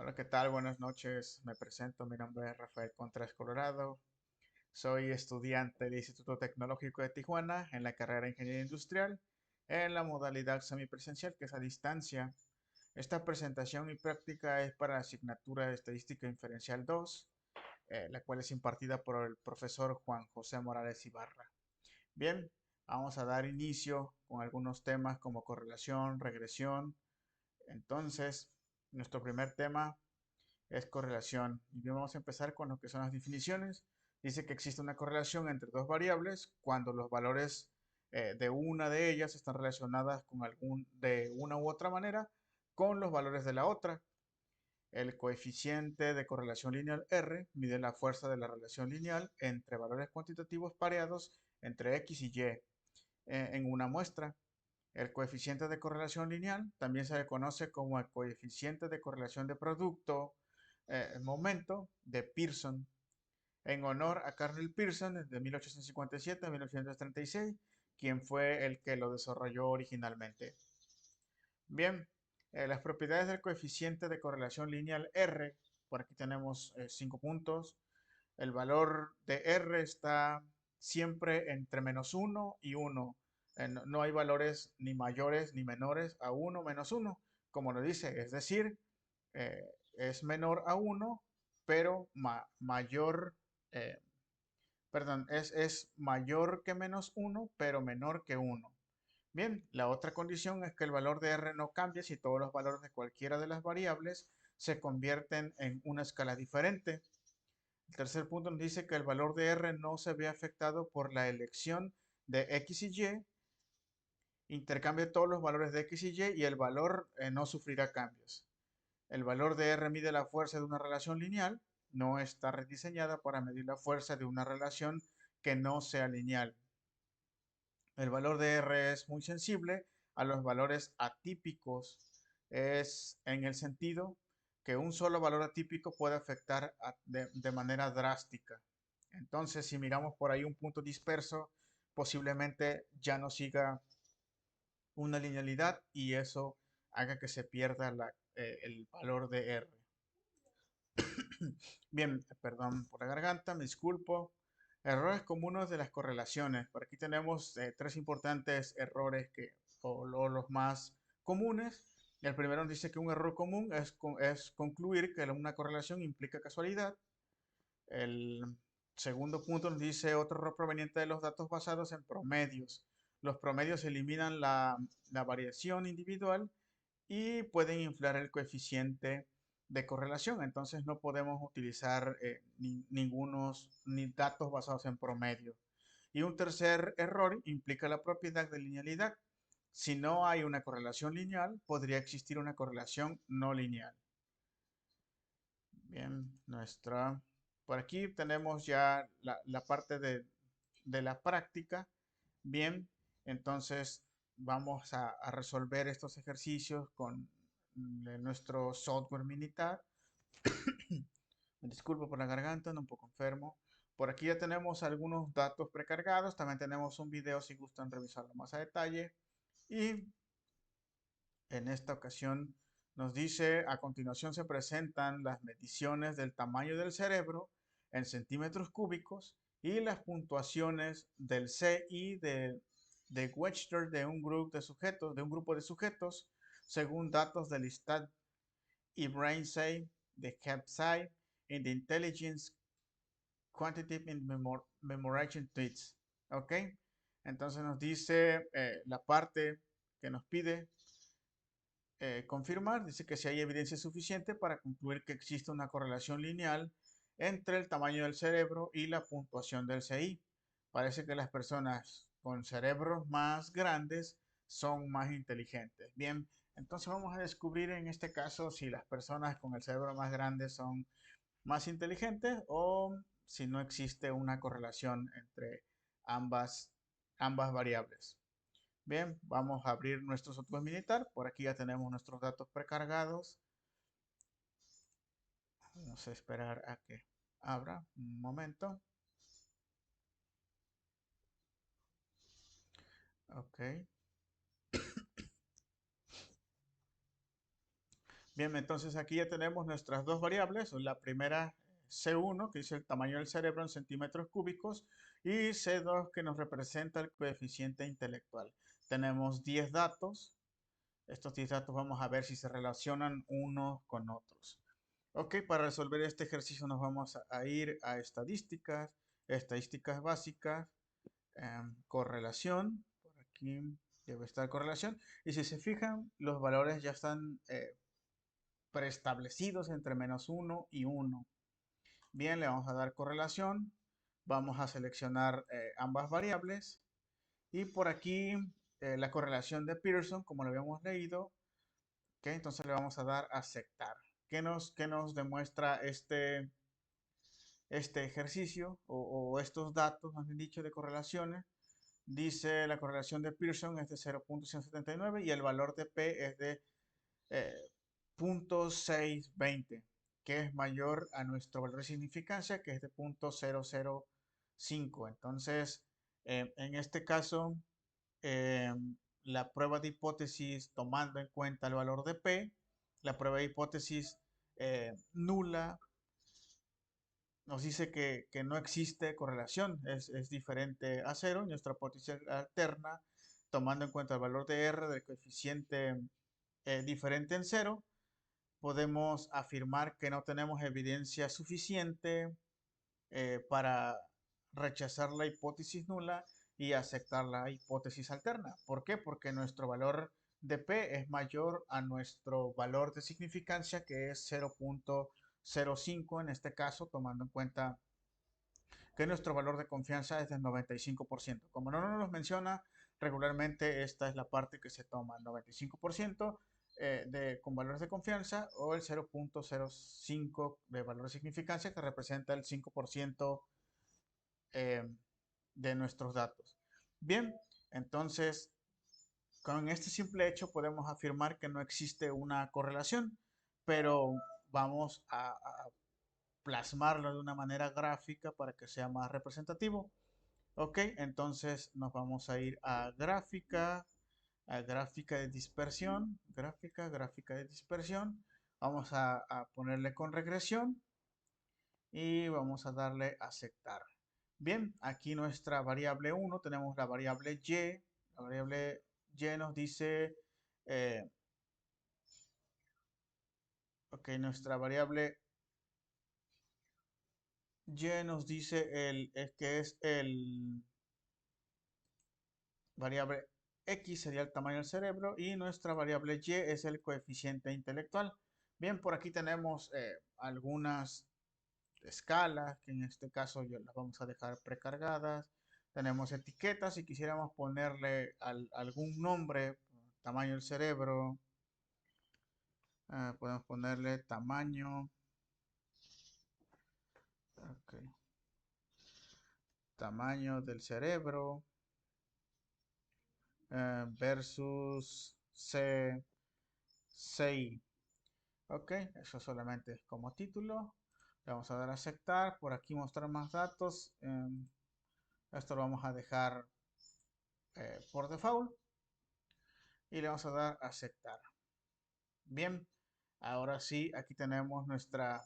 Hola, ¿qué tal? Buenas noches. Me presento. Mi nombre es Rafael Contreras Colorado. Soy estudiante del Instituto Tecnológico de Tijuana en la carrera de Ingeniería Industrial en la modalidad semipresencial, que es a distancia. Esta presentación y práctica es para la asignatura de Estadística Inferencial 2, la cual es impartida por el profesor Juan José Morales Ibarra. Bien, vamos a dar inicio con algunos temas como correlación, regresión. Entonces, nuestro primer tema es correlación. Y bien, vamos a empezar con lo que son las definiciones. Dice que existe una correlación entre dos variables cuando los valores de una de ellas están relacionadas con de una u otra manera con los valores de la otra. El coeficiente de correlación lineal R mide la fuerza de la relación lineal entre valores cuantitativos pareados entre X y Y en una muestra. El coeficiente de correlación lineal también se le conoce como el coeficiente de correlación de producto momento de Pearson, en honor a Carl Pearson de 1857 a 1936, quien fue el que lo desarrolló originalmente. Bien, las propiedades del coeficiente de correlación lineal R, por aquí tenemos 5 puntos. El valor de R está siempre entre -1 y 1. No hay valores ni mayores ni menores a 1 - 1, como lo dice. Es decir, eh, es menor a 1, pero mayor, eh, perdón, es mayor que -1, pero menor que 1. Bien, la otra condición es que el valor de R no cambie si todos los valores de cualquiera de las variables se convierten en una escala diferente. El tercer punto nos dice que el valor de R no se ve afectado por la elección de X y Y. Intercambia todos los valores de X y Y y el valor no sufrirá cambios. El valor de R mide la fuerza de una relación lineal. No está rediseñada para medir la fuerza de una relación que no sea lineal. El valor de R es muy sensible a los valores atípicos. Es en el sentido que un solo valor atípico puede afectar de manera drástica. Entonces, si miramos por ahí un punto disperso, posiblemente ya no siga una linealidad y eso haga que se pierda el valor de R. Bien, perdón por la garganta, me disculpo. Errores comunes de las correlaciones. Por aquí tenemos tres importantes errores o los más comunes. El primero nos dice que un error común es concluir que una correlación implica casualidad. El segundo punto nos dice otro error proveniente de los datos basados en promedios. Los promedios eliminan la variación individual y pueden inflar el coeficiente de correlación. Entonces no podemos utilizar ni datos basados en promedio. Y un tercer error implica la propiedad de linealidad. Si no hay una correlación lineal, podría existir una correlación no lineal. Bien, por aquí tenemos ya la parte de la práctica. Bien, entonces vamos a resolver estos ejercicios con nuestro software militar. Me disculpo por la garganta, ando un poco enfermo. Por aquí ya tenemos algunos datos precargados. También tenemos un video si gustan revisarlo más a detalle. Y en esta ocasión nos dice, a continuación se presentan las mediciones del tamaño del cerebro en centímetros cúbicos y las puntuaciones del CI de Wechsler de un grupo de sujetos según datos del ISTAT y BrainSci de CAPSci en the Intelligence Quantitative and Memorization Tweets. ¿Ok? Entonces nos dice la parte que nos pide confirmar, dice que si hay evidencia suficiente para concluir que existe una correlación lineal entre el tamaño del cerebro y la puntuación del CI. Parece que las personas con cerebros más grandes son más inteligentes. Bien, entonces vamos a descubrir en este caso si las personas con el cerebro más grande son más inteligentes o si no existe una correlación entre ambas, ambas variables. Bien, vamos a abrir nuestro software militar. Por aquí ya tenemos nuestros datos precargados. Vamos a esperar a que abra un momento. Ok. Bien, entonces aquí ya tenemos nuestras dos variables. La primera, C1, que dice el tamaño del cerebro en centímetros cúbicos, y C2, que nos representa el coeficiente intelectual. Tenemos 10 datos. Estos 10 datos vamos a ver si se relacionan unos con otros. Ok, para resolver este ejercicio nos vamos a ir a estadísticas, estadísticas básicas, correlación. Por aquí debe estar correlación. Y si se fijan, los valores ya están preestablecidos entre -1 y 1. Bien, le vamos a dar correlación. Vamos a seleccionar ambas variables. Y por aquí la correlación de Pearson, como lo habíamos leído. Ok, entonces le vamos a dar a aceptar. ¿Qué nos demuestra este ejercicio o estos datos, más bien dicho, de correlaciones? Dice la correlación de Pearson es de 0.179 y el valor de P es de 0.620, que es mayor a nuestro valor de significancia, que es de 0.005. Entonces, en este caso, eh, la prueba de hipótesis tomando en cuenta el valor de P, la prueba de hipótesis nula nos dice que no existe correlación, es diferente a cero. Nuestra hipótesis alterna, tomando en cuenta el valor de R del coeficiente diferente en cero, podemos afirmar que no tenemos evidencia suficiente para rechazar la hipótesis nula y aceptar la hipótesis alterna. ¿Por qué? Porque nuestro valor de P es mayor a nuestro valor de significancia, que es 0.05 en este caso, tomando en cuenta que nuestro valor de confianza es del 95%. Como no nos menciona, regularmente esta es la parte que se toma, el 95% con valores de confianza o el 0.05 de valor de significancia, que representa el 5% eh, de nuestros datos. Bien, entonces con este simple hecho podemos afirmar que no existe una correlación, pero vamos a plasmarlo de una manera gráfica para que sea más representativo. Ok, entonces nos vamos a ir a gráfica de dispersión, gráfica de dispersión. Vamos a ponerle con regresión y vamos a darle a aceptar. Bien, aquí nuestra variable 1, tenemos la variable y. La variable y nos dice, eh, ok, nuestra variable y nos dice es que es el variable X sería el tamaño del cerebro y nuestra variable Y es el coeficiente intelectual. Bien, por aquí tenemos algunas escalas, que en este caso yo las vamos a dejar precargadas. Tenemos etiquetas, si quisiéramos ponerle algún nombre, tamaño del cerebro, podemos ponerle tamaño, okay, tamaño del cerebro versus CI. Ok, eso solamente es como título. Le vamos a dar a aceptar. Por aquí mostrar más datos. Esto lo vamos a dejar por default. Y le vamos a dar a aceptar. Bien, ahora sí, aquí tenemos nuestra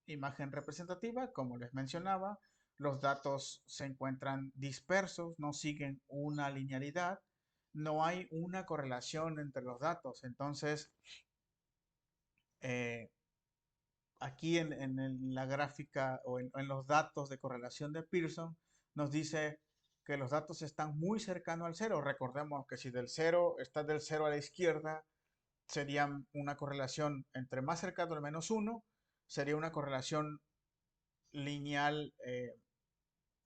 imagen representativa. Como les mencionaba, los datos se encuentran dispersos, no siguen una linealidad. No hay una correlación entre los datos. Entonces, eh, aquí en la gráfica o en los datos de correlación de Pearson, nos dice que los datos están muy cercanos al cero. Recordemos que si del cero está del cero a la izquierda, sería una correlación entre más cercano al -1, sería una correlación lineal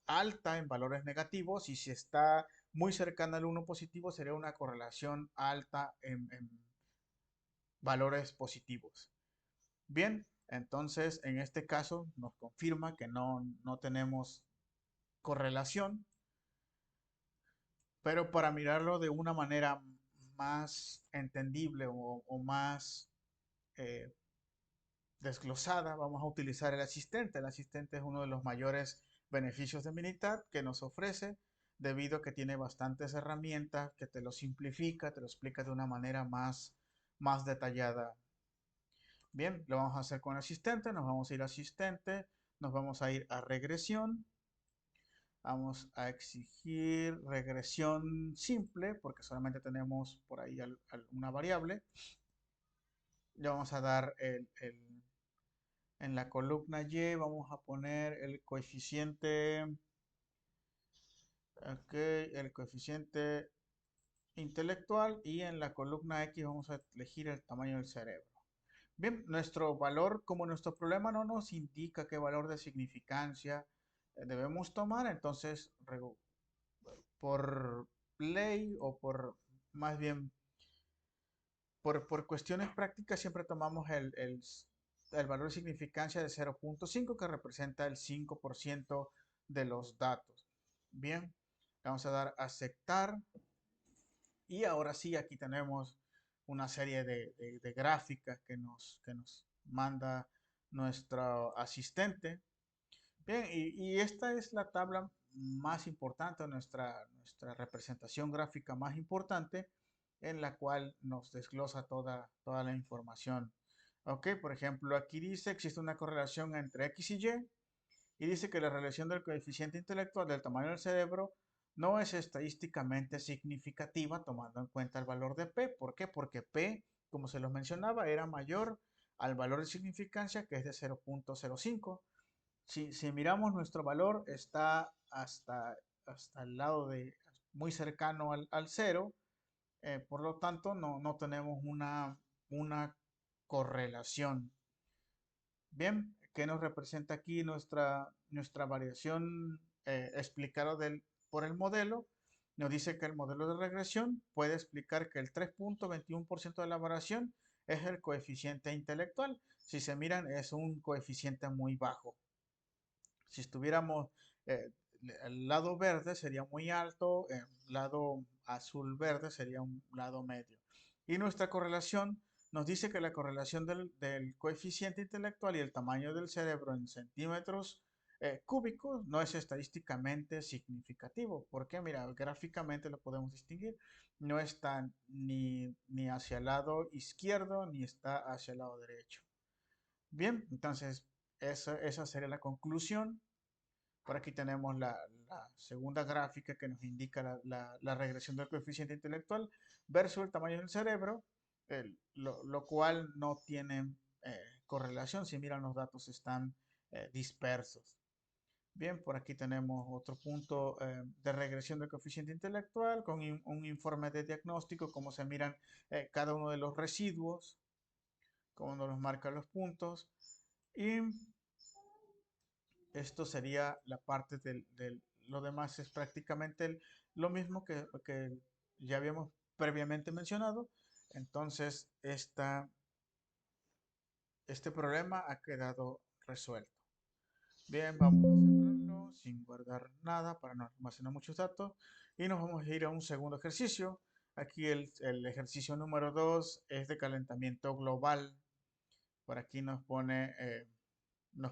alta en valores negativos, y si está muy cercana al 1 positivo, sería una correlación alta en valores positivos. Bien, entonces en este caso nos confirma que no tenemos correlación, pero para mirarlo de una manera más entendible o más eh, desglosada, vamos a utilizar el asistente. El asistente es uno de los mayores beneficios de Minitab que nos ofrece, debido a que tiene bastantes herramientas, que te lo simplifica, te lo explica de una manera más detallada. Bien, lo vamos a hacer con asistente, nos vamos a ir a asistente, nos vamos a ir a regresión, vamos a exigir regresión simple porque solamente tenemos por ahí una variable. Le vamos a dar en la columna Y, vamos a poner el coeficiente, ok, el coeficiente intelectual y en la columna X vamos a elegir el tamaño del cerebro. Bien, nuestro valor, como nuestro problema no nos indica qué valor de significancia debemos tomar, entonces por ley o por más bien por cuestiones prácticas siempre tomamos el valor de significancia de 0.5 que representa el 5% de los datos. Bien, vamos a dar a aceptar y ahora sí aquí tenemos una serie de gráficas que nos manda nuestro asistente. Bien, y esta es la tabla más importante, nuestra representación gráfica más importante, en la cual nos desglosa toda la información. Ok, por ejemplo, aquí dice existe una correlación entre X y dice que la relación del coeficiente intelectual del tamaño del cerebro no es estadísticamente significativa tomando en cuenta el valor de P. ¿Por qué? Porque P, como se los mencionaba, era mayor al valor de significancia que es de 0.05. Si miramos nuestro valor está hasta el lado de muy cercano al cero, por lo tanto no tenemos una correlación. Bien, ¿qué nos representa aquí nuestra variación explicada por el modelo? Nos dice que el modelo de regresión puede explicar que el 3.21% de la variación es el coeficiente intelectual. Si se miran, es un coeficiente muy bajo. Si estuviéramos, eh, el lado verde sería muy alto, el lado azul verde sería un lado medio. Y nuestra correlación nos dice que la correlación del coeficiente intelectual y el tamaño del cerebro en centímetros cúbicos no es estadísticamente significativo. Porque, mira, gráficamente lo podemos distinguir. No está ni hacia el lado izquierdo ni está hacia el lado derecho. Bien, entonces esa sería la conclusión. Por aquí tenemos la segunda gráfica que nos indica la regresión del coeficiente intelectual versus el tamaño del cerebro, lo cual no tiene correlación. Si miran, los datos están dispersos. Bien, por aquí tenemos otro punto de regresión del coeficiente intelectual con un informe de diagnóstico, cómo se miran cada uno de los residuos, cómo nos marcan los puntos. Y esto sería la parte lo demás es prácticamente lo mismo que ya habíamos previamente mencionado. Entonces, este problema ha quedado resuelto. Bien, vamos a cerrarlo sin guardar nada para no almacenar muchos datos. Y nos vamos a ir a un segundo ejercicio. Aquí el ejercicio número 2 es de calentamiento global. Por aquí nos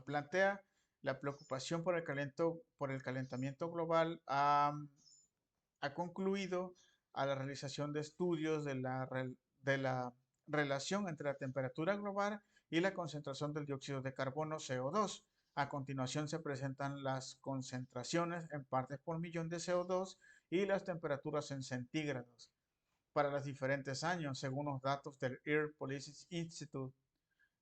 plantea la preocupación por el calentamiento global ha concluido a la realización de estudios de la relación entre la temperatura global y la concentración del dióxido de carbono CO2. A continuación se presentan las concentraciones en partes por millón de CO2 y las temperaturas en centígrados para los diferentes años, según los datos del Air Policy Institute.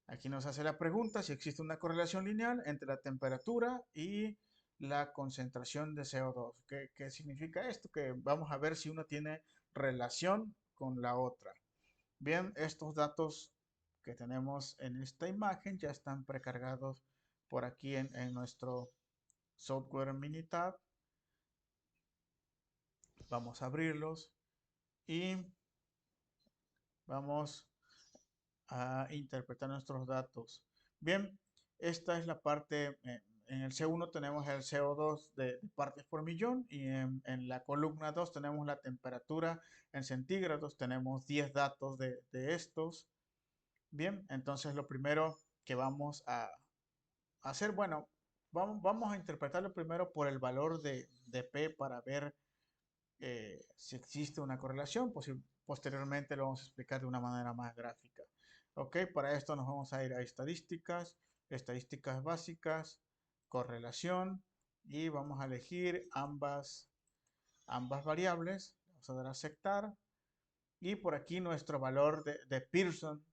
Aquí nos hace la pregunta si existe una correlación lineal entre la temperatura y la concentración de CO2. ¿Qué significa esto? Que vamos a ver si uno tiene relación con la otra. Bien, estos datos que tenemos en esta imagen ya están precargados por aquí en nuestro software Minitab. Vamos a abrirlos y vamos a interpretar nuestros datos. Bien, esta es la parte, en el C1 tenemos el CO2 de partes por millón y en la columna 2 tenemos la temperatura en centígrados, tenemos 10 datos de estos. Bien, entonces lo primero que vamos a hacer, bueno, vamos a interpretarlo primero por el valor de P para ver si existe una correlación. Posteriormente lo vamos a explicar de una manera más gráfica. Ok, para esto nos vamos a ir a estadísticas, estadísticas básicas, correlación y vamos a elegir ambas variables. Vamos a dar a aceptar y por aquí nuestro valor de Pearson.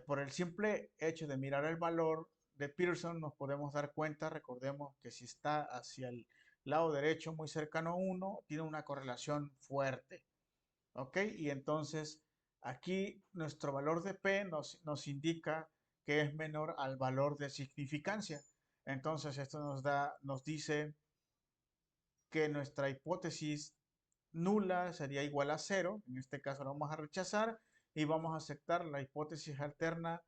Por el simple hecho de mirar el valor de Pearson nos podemos dar cuenta, recordemos que si está hacia el lado derecho muy cercano a 1, tiene una correlación fuerte. ¿Ok? Y entonces aquí nuestro valor de P nos indica que es menor al valor de significancia. Entonces esto nos dice que nuestra hipótesis nula sería igual a cero. En este caso lo vamos a rechazar y vamos a aceptar la hipótesis alterna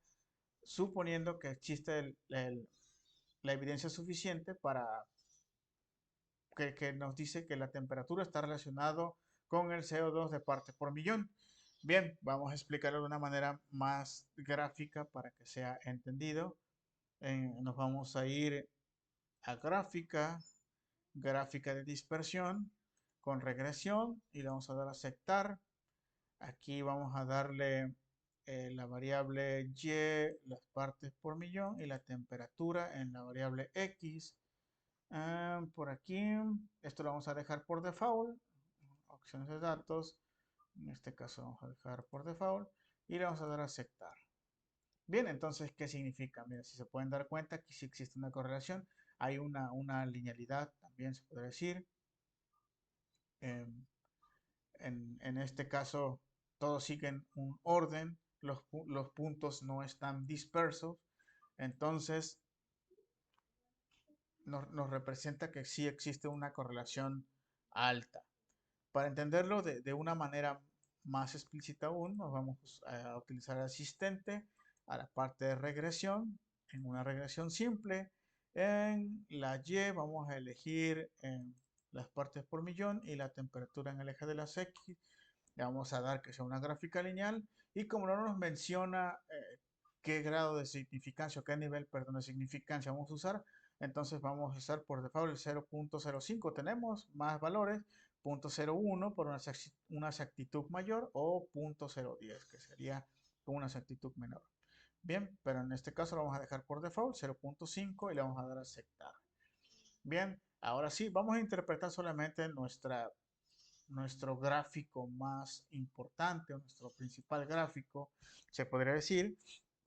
suponiendo que existe la evidencia suficiente para que nos dice que la temperatura está relacionado con el CO2 de partes por millón. Bien, vamos a explicarlo de una manera más gráfica para que sea entendido. Nos vamos a ir a gráfica, gráfica de dispersión con regresión y le vamos a dar a aceptar. Aquí vamos a darle la variable y, las partes por millón y la temperatura en la variable x. Por aquí, esto lo vamos a dejar por default. Opciones de datos. En este caso vamos a dejar por default y le vamos a dar a aceptar. Bien, entonces, ¿qué significa? Mira, si se pueden dar cuenta que sí existe una correlación, hay una linealidad, también se puede decir. Em, en este caso, todos siguen un orden, los puntos no están dispersos, entonces nos representa que sí existe una correlación alta. Para entenderlo de una manera más explícita aún, nos vamos a utilizar el asistente a la parte de regresión. En una regresión simple, en la Y vamos a elegir las partes por millón y la temperatura en el eje de las X. Le vamos a dar que sea una gráfica lineal y como no nos menciona qué grado de significancia o qué nivel, perdón, de significancia vamos a usar, entonces vamos a usar por default el 0.05. Tenemos más valores, 0.01 por una exactitud mayor o 0.010 que sería una exactitud menor. Bien, pero en este caso lo vamos a dejar por default 0.5 y le vamos a dar a aceptar. Bien, ahora sí, vamos a interpretar solamente nuestro gráfico más importante, o nuestro principal gráfico, se podría decir.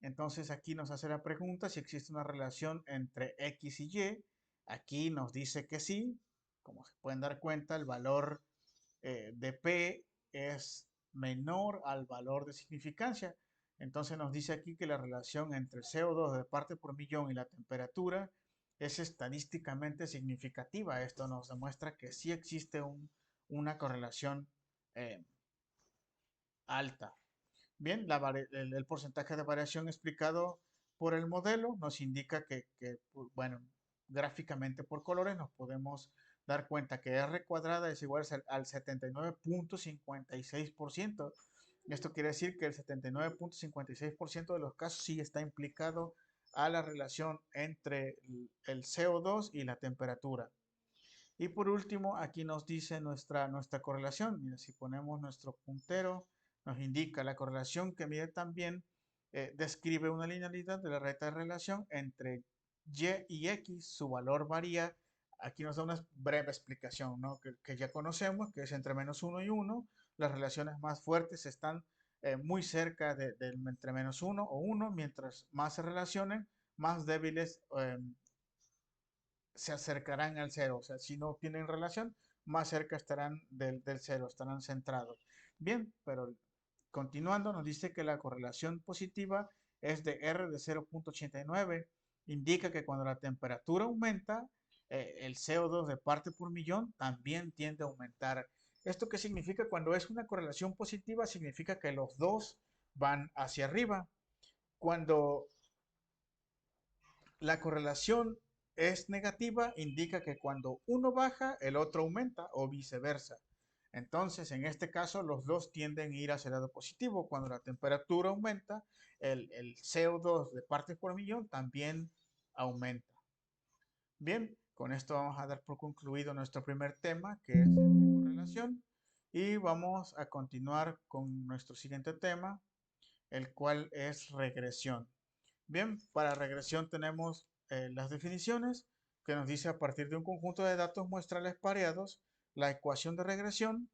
Entonces aquí nos hace la pregunta si existe una relación entre X y Y. Aquí nos dice que sí. Como se pueden dar cuenta, el valor de P es menor al valor de significancia. Entonces nos dice aquí que la relación entre el CO2 de parte por millón y la temperatura es estadísticamente significativa. Esto nos demuestra que sí existe una correlación eh, alta. Bien, el porcentaje de variación explicado por el modelo nos indica bueno, gráficamente por colores nos podemos dar cuenta que R cuadrada es igual al 79.56%. Esto quiere decir que el 79.56% de los casos sí está implicado a la relación entre el CO2 y la temperatura. Y por último, aquí nos dice nuestra correlación. Mira, si ponemos nuestro puntero, nos indica la correlación que mide también, describe una linealidad de la recta de relación entre Y y X. Su valor varía. Aquí nos da una breve explicación, ¿no? Que ya conocemos, que es entre -1 y 1. Las relaciones más fuertes están muy cerca del entre -1 o 1, mientras más se relacionen, más débiles se acercarán al cero. O sea, si no tienen relación, más cerca estarán del cero, estarán centrados. Bien, pero continuando, nos dice que la correlación positiva es de R de 0.89. Indica que cuando la temperatura aumenta, el CO2 de parte por millón también tiende a aumentar. ¿Esto qué significa? Cuando es una correlación positiva, significa que los dos van hacia arriba. Cuando la correlación es negativa, indica que cuando uno baja, el otro aumenta o viceversa. Entonces, en este caso, los dos tienden a ir hacia el lado positivo. Cuando la temperatura aumenta, el CO2 de partes por millón también aumenta. Bien, con esto vamos a dar por concluido nuestro primer tema, que es el de correlación, y vamos a continuar con nuestro siguiente tema, el cual es regresión. Bien, para regresión tenemos las definiciones que nos dice a partir de un conjunto de datos muestrales pareados, la ecuación de regresión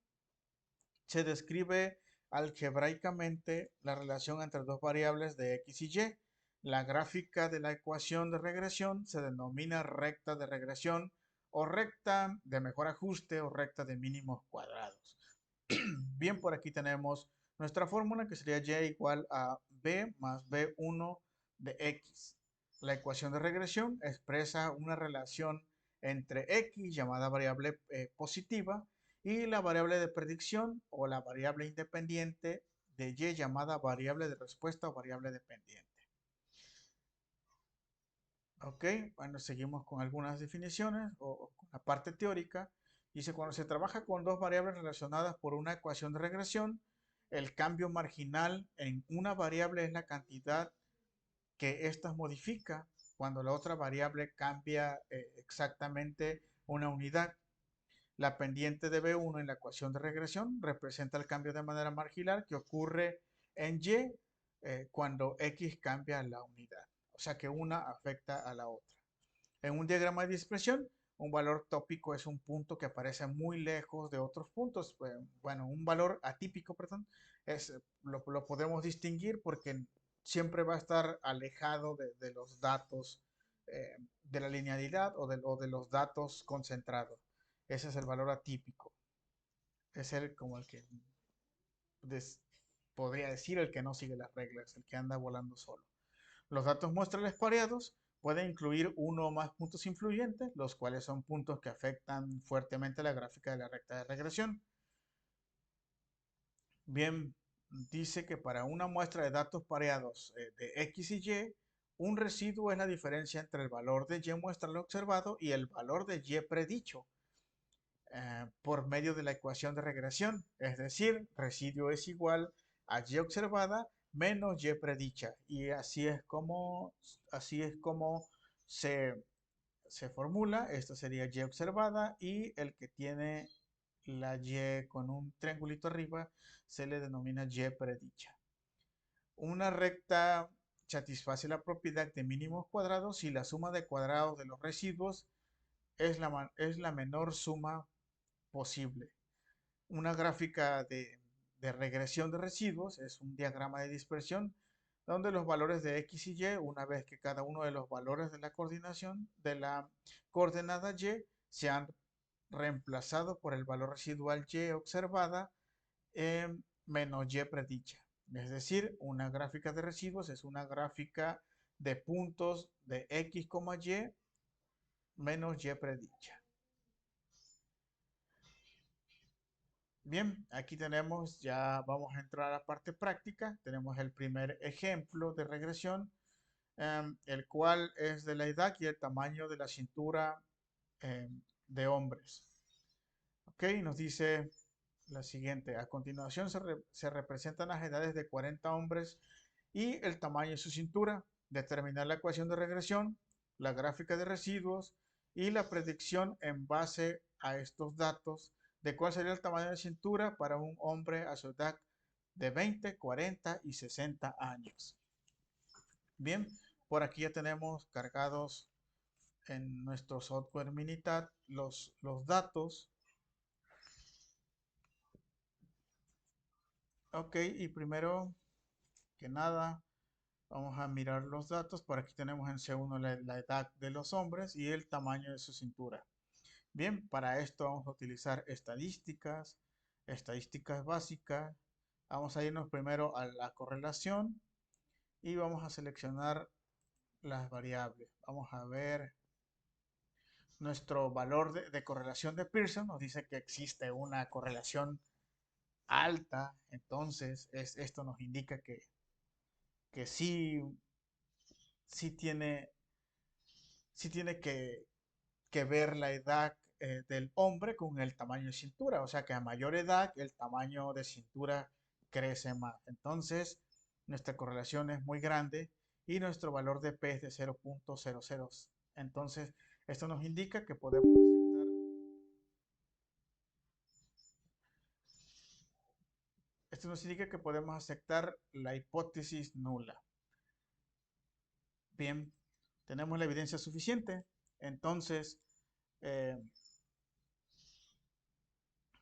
se describe algebraicamente la relación entre dos variables de x y y. La gráfica de la ecuación de regresión se denomina recta de regresión o recta de mejor ajuste o recta de mínimos cuadrados. Bien, por aquí tenemos nuestra fórmula que sería y igual a b más b1 de x. La ecuación de regresión expresa una relación entre x, llamada variable positiva, y la variable de predicción o la variable independiente de y, llamada variable de respuesta o variable dependiente. Ok, bueno, seguimos con algunas definiciones o con la parte teórica. Dice, cuando se trabaja con dos variables relacionadas por una ecuación de regresión, el cambio marginal en una variable es la cantidad que ésta modifica cuando la otra variable cambia exactamente una unidad. La pendiente de B1 en la ecuación de regresión representa el cambio de manera marginal que ocurre en Y cuando X cambia la unidad. O sea que una afecta a la otra. En un diagrama de dispersión, un valor tópico es un punto que aparece muy lejos de otros puntos. Bueno, un valor atípico, perdón, lo podemos distinguir porque siempre va a estar alejado de los datos de la linealidad o de los datos concentrados. Ese es el valor atípico. Es el como el que des- podría decir el que no sigue las reglas, el que anda volando solo. Los datos muestrales pareados pueden incluir uno o más puntos influyentes, los cuales son puntos que afectan fuertemente la gráfica de la recta de regresión. Bien, dice que para una muestra de datos pareados de X y Y, un residuo es la diferencia entre el valor de Y muestral observado y el valor de Y predicho por medio de la ecuación de regresión. Es decir, residuo es igual a Y observada menos Y predicha. Y así es como se, se formula. Esto sería Y observada y el que tiene la Y con un triangulito arriba se le denomina Y predicha. Una recta satisface la propiedad de mínimos cuadrados si la suma de cuadrados de los residuos es la menor suma posible. Una gráfica de regresión de residuos es un diagrama de dispersión donde los valores de x y y, una vez que cada uno de los valores de la coordinación de la coordenada y se han reemplazado por el valor residual y observada menos y predicha. Es decir, una gráfica de residuos es una gráfica de puntos de x, y menos y predicha. Bien, aquí tenemos, ya vamos a entrar a la parte práctica. Tenemos el primer ejemplo de regresión, el cual es de la edad y el tamaño de la cintura de hombres. Ok, nos dice la siguiente. A continuación se representan las edades de 40 hombres y el tamaño de su cintura. Determinar la ecuación de regresión, la gráfica de residuos y la predicción en base a estos datos de cuál sería el tamaño de cintura para un hombre a su edad de 20, 40 y 60 años. Bien, por aquí ya tenemos cargados en nuestro software Minitab los datos. Ok, y primero que nada, vamos a mirar los datos. Por aquí tenemos en C1 la edad de los hombres y el tamaño de su cintura. Bien, para esto vamos a utilizar estadísticas básicas. Vamos a irnos primero a la correlación y vamos a seleccionar las variables. Vamos a ver nuestro valor de correlación de Pearson. Nos dice que existe una correlación alta, entonces esto nos indica que sí tiene, sí tiene que ver la edad del hombre con el tamaño de cintura. O sea que a mayor edad el tamaño de cintura crece más. Entonces nuestra correlación es muy grande y nuestro valor de P es de 0.00. Entonces esto nos indica que podemos Esto nos indica que podemos aceptar la hipótesis nula. Bien, tenemos la evidencia suficiente. Entonces, eh,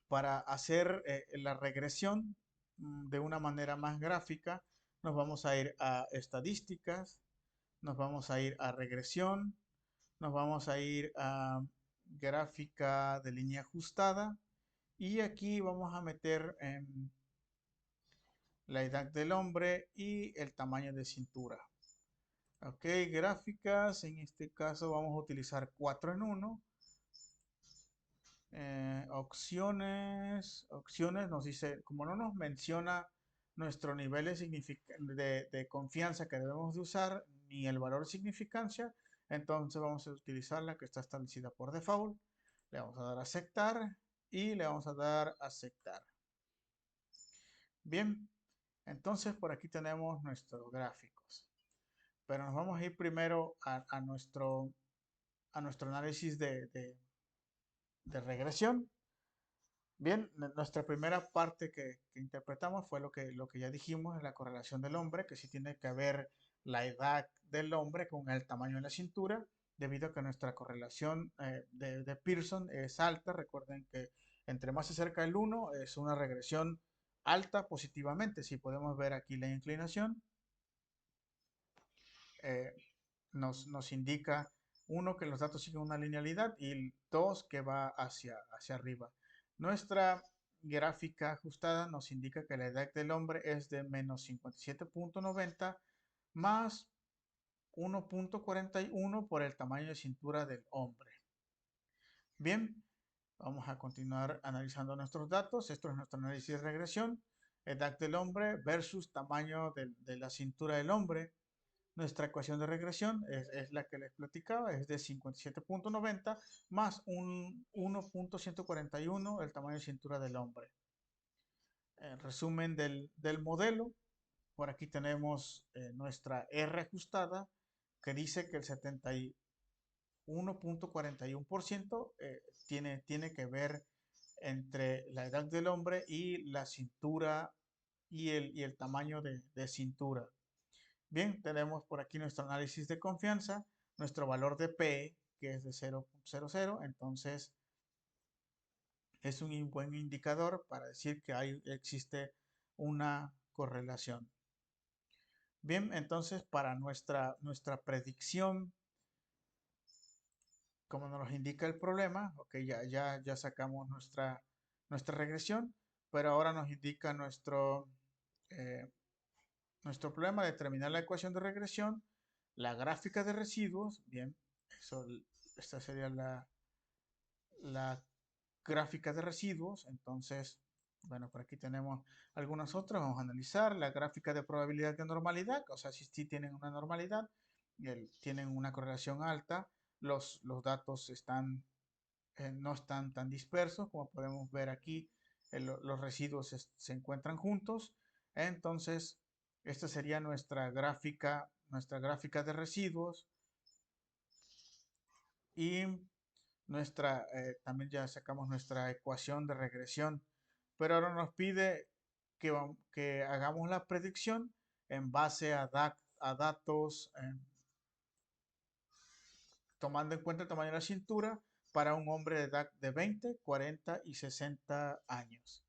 para hacer la regresión de una manera más gráfica, nos vamos a ir a estadísticas, nos vamos a ir a regresión, nos vamos a ir a gráfica de línea ajustada y aquí vamos a meter la edad del hombre y el tamaño de cintura. Ok, gráficas, en este caso vamos a utilizar 4 en 1. Opciones nos dice, como no nos menciona nuestro nivel de confianza que debemos de usar, ni el valor de significancia, entonces vamos a utilizar la que está establecida por default. Le vamos a dar a aceptar y le vamos a dar a aceptar. Bien, entonces por aquí tenemos nuestros gráficos. Pero nos vamos a ir primero a nuestro análisis de regresión. Bien, nuestra primera parte que interpretamos fue lo que ya dijimos, la correlación del hombre, que sí tiene que ver la edad del hombre con el tamaño de la cintura, debido a que nuestra correlación de Pearson es alta. Recuerden que entre más se acerca el 1 es una regresión alta positivamente. Si podemos ver aquí la inclinación, eh, nos indica, uno, que los datos siguen una linealidad y dos, que va hacia arriba. Nuestra gráfica ajustada nos indica que la edad del hombre es de menos 57.90 más 1.41 por el tamaño de cintura del hombre. Bien, vamos a continuar analizando nuestros datos. Esto es nuestro análisis de regresión. Edad del hombre versus tamaño de la cintura del hombre. Nuestra ecuación de regresión es la que les platicaba, es de 57.90 más un 1.141, el tamaño de cintura del hombre. El resumen del modelo, por aquí tenemos nuestra R ajustada, que dice que el 71.41% tiene que ver entre la edad del hombre y la cintura y el tamaño de cintura. Bien, tenemos por aquí nuestro análisis de confianza, nuestro valor de P, que es de 0.00, entonces es un buen indicador para decir que existe una correlación. Bien, entonces para nuestra predicción, como nos indica el problema, ok, ya sacamos nuestra regresión, pero ahora nos indica eh, nuestro problema de determinar la ecuación de regresión, la gráfica de residuos. Bien, eso, esta sería la gráfica de residuos. Entonces, bueno, por aquí tenemos algunas otras. Vamos a analizar la gráfica de probabilidad de normalidad, o sea, si tienen una normalidad, tienen una correlación alta, los datos no están tan dispersos, como podemos ver aquí, los residuos se encuentran juntos. Entonces, esta sería nuestra gráfica de residuos y también ya sacamos nuestra ecuación de regresión, pero ahora nos pide que hagamos la predicción en base a datos, tomando en cuenta el tamaño de la cintura para un hombre de edad de 20, 40 y 60 años.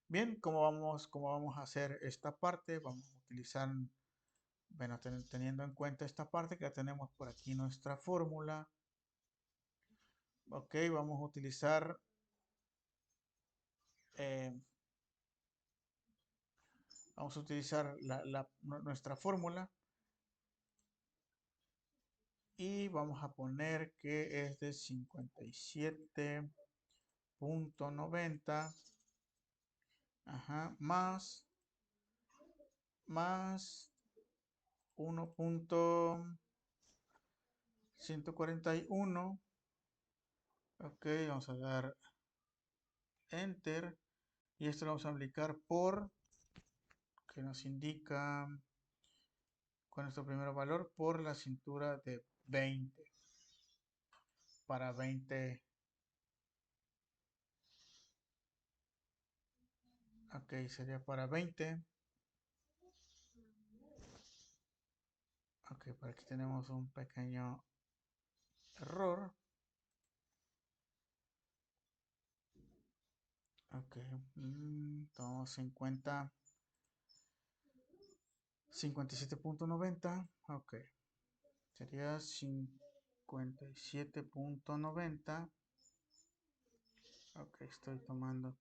Bien, cómo vamos a hacer esta parte? Vamos a utilizar, bueno, teniendo en cuenta esta parte, que ya tenemos por aquí nuestra fórmula. Ok, vamos a utilizar eh, nuestra fórmula y vamos a poner que es de 57.90, ajá, más 1.141. Ok, vamos a dar enter y esto lo vamos a aplicar por, que nos indica con nuestro primer valor, por la cintura de 20 para 20. Ok, sería para 20. Ok, por aquí tenemos un pequeño error. Ok, tomamos 57.90. Ok, sería 57.90. Ok, estoy tomando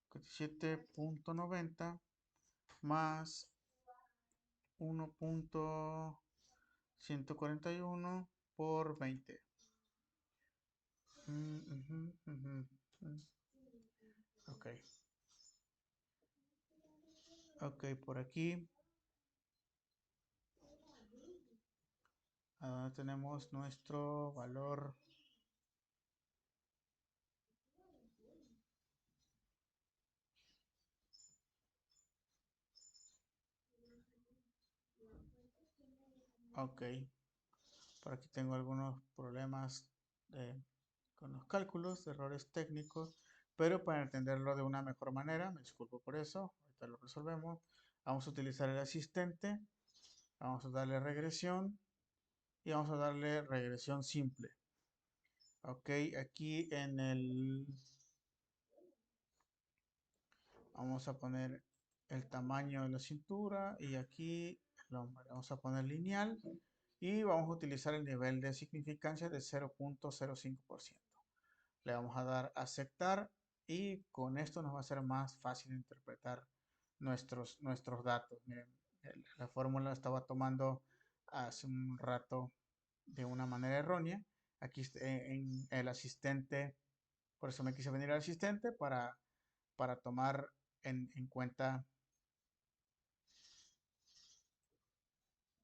57.90 más 1.141 por 20. Ujú, ujú, mm. Ok, ok, por aquí tenemos nuestro valor. Ok, por aquí tengo algunos problemas con los cálculos, errores técnicos, pero para entenderlo de una mejor manera, me disculpo por eso, ahorita lo resolvemos. Vamos a utilizar el asistente, vamos a darle regresión y vamos a darle regresión simple. Ok, aquí vamos a poner el tamaño de la cintura y aquí el hombre. Vamos a poner lineal y vamos a utilizar el nivel de significancia de 0.05%. Le vamos a dar aceptar y con esto nos va a ser más fácil interpretar nuestros datos. Miren, la fórmula estaba tomando hace un rato de una manera errónea. Aquí en el asistente, por eso me quise venir al asistente para tomar en cuenta,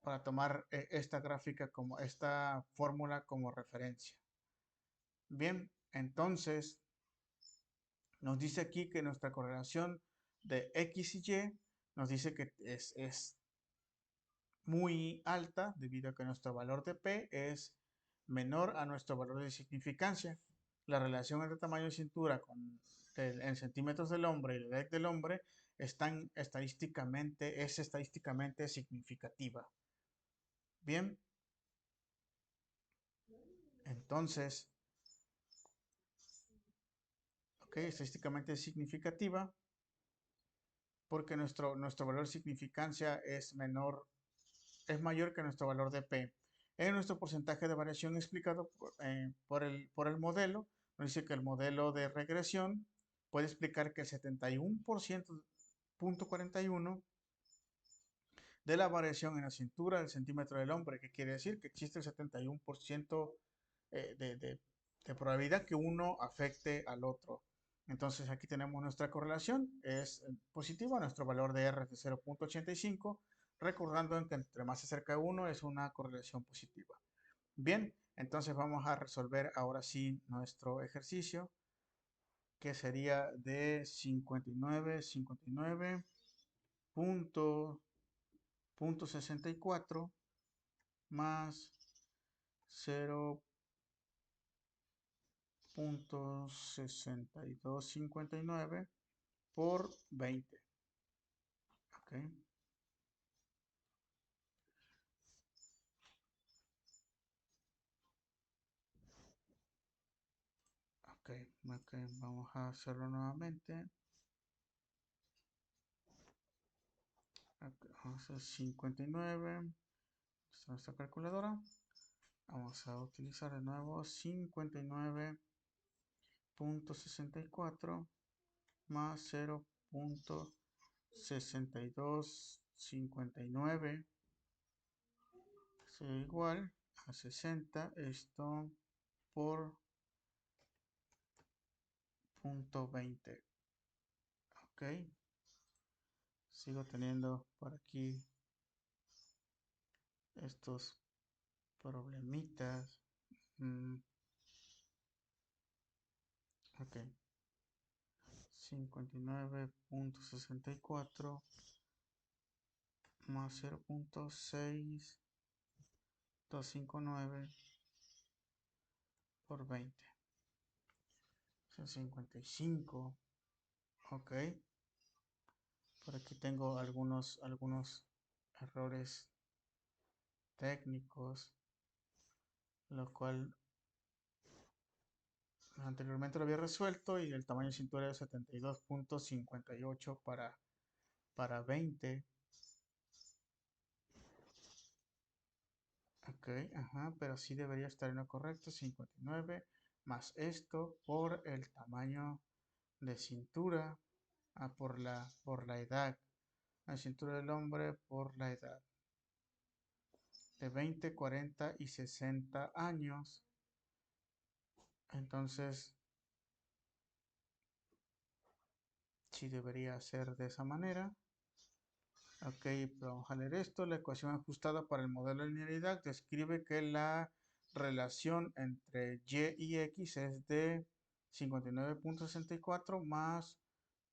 para tomar esta gráfica como esta fórmula como referencia. Bien, entonces nos dice aquí que nuestra correlación de X y Y nos dice que es muy alta debido a que nuestro valor de P es menor a nuestro valor de significancia. La relación entre tamaño de cintura en centímetros del hombre y la edad del hombre es estadísticamente significativa. Bien, entonces, ok, estadísticamente significativa porque nuestro valor de significancia es mayor que nuestro valor de P. En nuestro porcentaje de variación explicado por el modelo, nos dice que el modelo de regresión puede explicar que el 71.41 de la variación en la cintura del centímetro del hombre, que quiere decir que existe el 71% de probabilidad que uno afecte al otro. Entonces aquí tenemos nuestra correlación, es positiva, nuestro valor de R es de 0.85, recordando en que entre más se acerca uno es una correlación positiva. Bien, entonces vamos a resolver ahora sí nuestro ejercicio, que sería de 59.64 más 0.6259 por 20. Ok, ok, ok, vamos a hacerlo nuevamente. Okay, vamos a hacer 59. Esta es nuestra calculadora. Vamos a utilizar de nuevo 59.64 más 0.6259 será igual a 60. Esto por punto 20. Ok, sigo teniendo por aquí estos problemitas. Ok, 59.64 más 0.6259 por 20. Son 55. Ok, Por aquí tengo algunos errores técnicos, lo cual anteriormente lo había resuelto y el tamaño de cintura es 72.58 para 20. Ok, ajá, pero sí debería estar en lo correcto, 59 más esto por el tamaño de cintura, por la edad, la cintura del hombre por la edad, de 20, 40 y 60 años. Entonces, sí debería ser de esa manera. Ok, vamos a leer esto. La ecuación ajustada para el modelo de linealidad describe que la relación entre y y x es de 59.64 más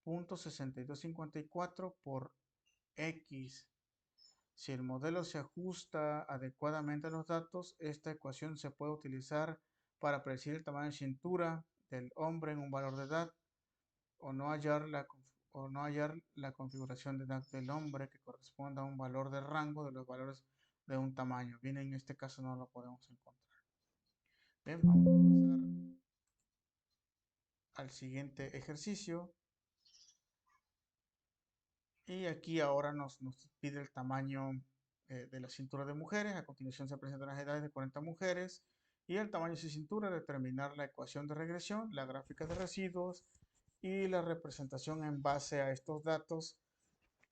0.6254 por x. Si el modelo se ajusta adecuadamente a los datos, esta ecuación se puede utilizar para predecir el tamaño de cintura del hombre en un valor de edad o no hallar la configuración de edad del hombre que corresponda a un valor de rango de los valores de un tamaño. Bien, en este caso no lo podemos encontrar. Bien, vamos a pasar al siguiente ejercicio. Y aquí ahora nos pide el tamaño de la cintura de mujeres. A continuación se presentan las edades de 40 mujeres y el tamaño de su cintura, determinar la ecuación de regresión, la gráfica de residuos y la representación en base a estos datos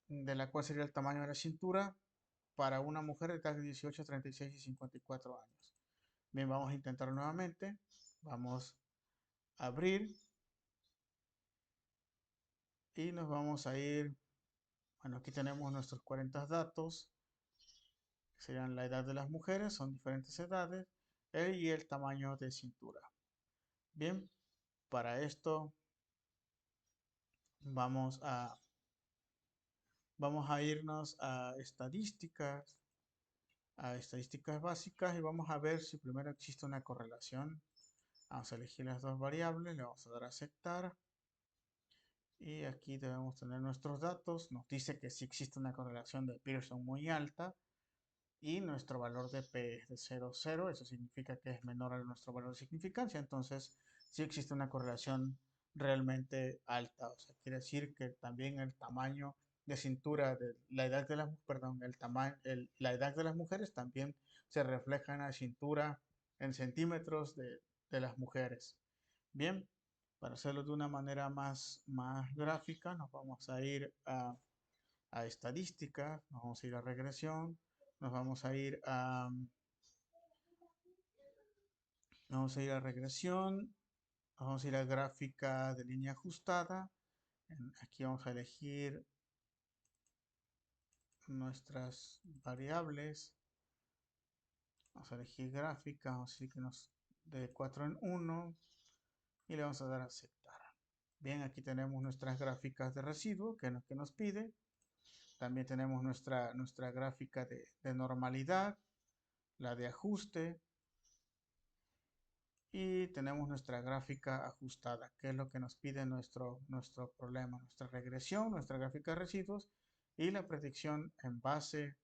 de la cual sería el tamaño de la cintura para una mujer de edad de 18, 36 y 54 años. Bien, vamos a intentar nuevamente. Vamos a abrir y nos vamos a ir. Bueno, aquí tenemos nuestros 40 datos. Serían la edad de las mujeres, son diferentes edades, y el tamaño de cintura. Bien, para esto vamos a, vamos a irnos a estadísticas básicas y vamos a ver si primero existe una correlación. Vamos a elegir las dos variables, le vamos a dar a aceptar y aquí debemos tener nuestros datos. Nos dice que sí existe una correlación de Pearson muy alta y nuestro valor de P es de 0,0. Eso significa que es menor a nuestro valor de significancia. Entonces sí existe una correlación realmente alta. O sea, quiere decir que también el tamaño de cintura de la edad de las, perdón, la edad de las mujeres también se refleja en la cintura en centímetros de las mujeres. Bien, para hacerlo de una manera más gráfica, nos vamos a ir a estadísticas, nos vamos a ir a regresión, nos vamos a ir a, vamos a ir a regresión, nos vamos a ir a gráfica de línea ajustada. Aquí vamos a elegir nuestras variables. Vamos a elegir gráfica, vamos a decir que nos de 4 en 1 y le vamos a dar a aceptar. Bien, aquí tenemos nuestras gráficas de residuo, que es lo que nos pide. También tenemos nuestra gráfica de normalidad, la de ajuste y tenemos nuestra gráfica ajustada, que es lo que nos pide nuestro problema, nuestra regresión, nuestra gráfica de residuos y la predicción en base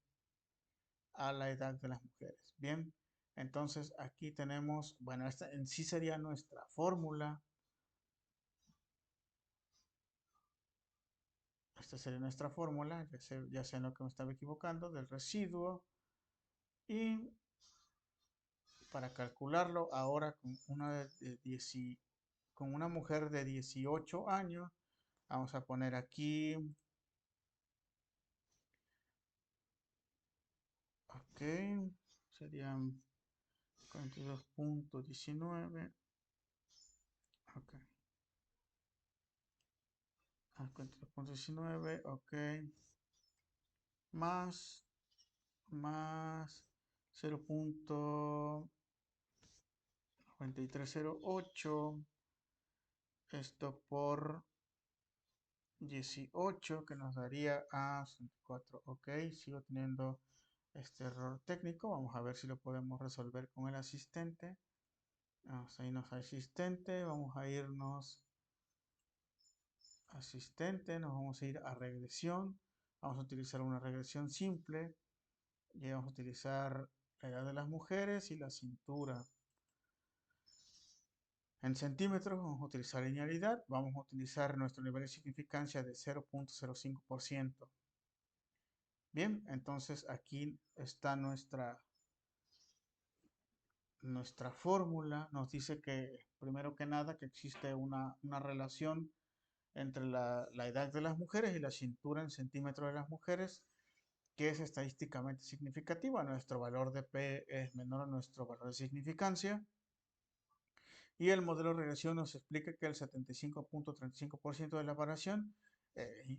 a la edad de las mujeres. Bien, entonces aquí tenemos, bueno, esta en sí sería nuestra fórmula. Esta sería nuestra fórmula, ya sé en lo que me estaba equivocando, del residuo. Y para calcularlo ahora con una mujer de 18 años, vamos a poner aquí, ok, serían 42.19, ok, 42.19, ok, más, más 0.9308, esto por 18 que nos daría a 64. Ok, sigo teniendo este error técnico. Vamos a ver si lo podemos resolver con el asistente. Vamos a irnos a asistente. Vamos a irnos asistente, nos vamos a ir a regresión. Vamos a utilizar una regresión simple y vamos a utilizar la edad de las mujeres y la cintura. En centímetros vamos a utilizar linealidad, vamos a utilizar nuestro nivel de significancia de 0.05%. Bien, entonces aquí está nuestra fórmula. Nos dice que, primero que nada, que existe una relación entre la edad de las mujeres y la cintura en centímetros de las mujeres, que es estadísticamente significativa. Nuestro valor de P es menor a nuestro valor de significancia. Y el modelo de regresión nos explica que el 75.35% de la variación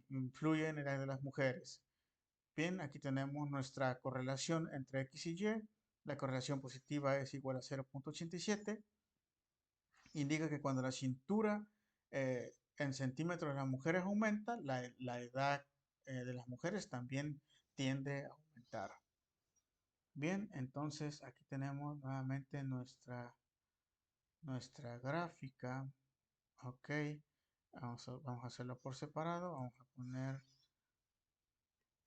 influye en la edad de las mujeres. Bien, aquí tenemos nuestra correlación entre X y Y. La correlación positiva es igual a 0.87. Indica que cuando la cintura en centímetros de las mujeres aumenta, la edad de las mujeres también tiende a aumentar. Bien, entonces aquí tenemos nuevamente nuestra gráfica. Ok, vamos a hacerlo por separado. Vamos a poner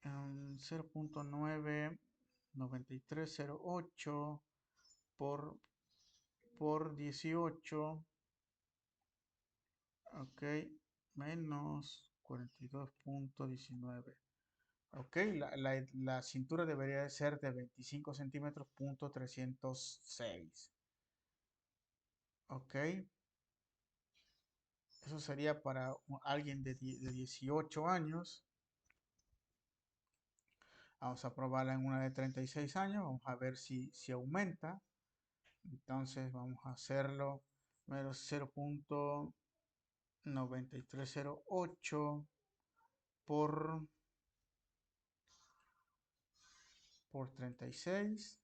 0.99308 por, por 18. Ok, menos 42.19. Ok, la cintura debería de ser de 25 centímetros, punto 306. Ok, eso sería para alguien de 18 años. Vamos a probarla en una de 36 años. Vamos a ver si aumenta. Entonces vamos a hacerlo menos 0.9308 por, por 36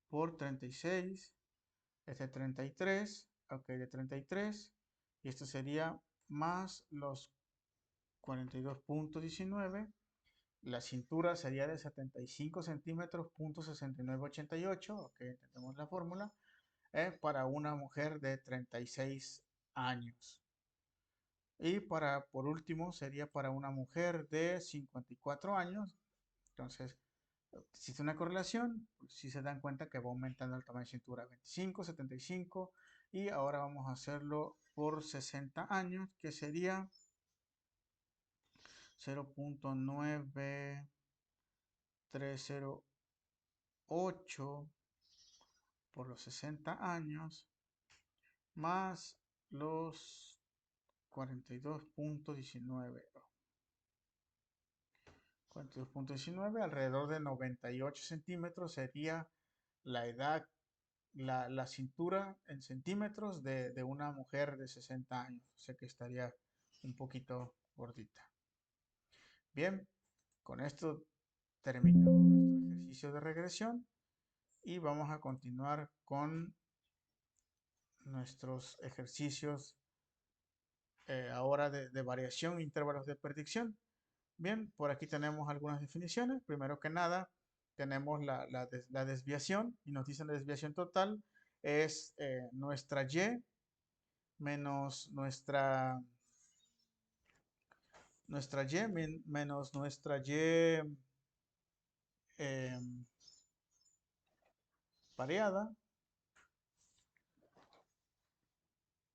por 36. Este es 33. Ok, de 33. Y esto sería más los 42.19. La cintura sería de 75 centímetros, punto 6988. Ok, entendemos la fórmula. Para una mujer de 36 años. Y por último, sería para una mujer de 54 años. Entonces, existe una correlación. Si se dan cuenta que va aumentando el tamaño de cintura, 25, 75. Y ahora vamos a hacerlo por 60 años, que sería 0.9308 por los 60 años más los 42.19. 42.19, alrededor de 98 centímetros sería la edad, la cintura en centímetros de una mujer de 60 años. O sea que estaría un poquito gordita. Bien, con esto terminamos nuestro ejercicio de regresión y vamos a continuar con nuestros ejercicios ahora de variación, intervalos de predicción. Bien, por aquí tenemos algunas definiciones. Primero que nada, tenemos la desviación y nos dice la desviación total es nuestra Y menos nuestra Y menos nuestra Y eh, pareada.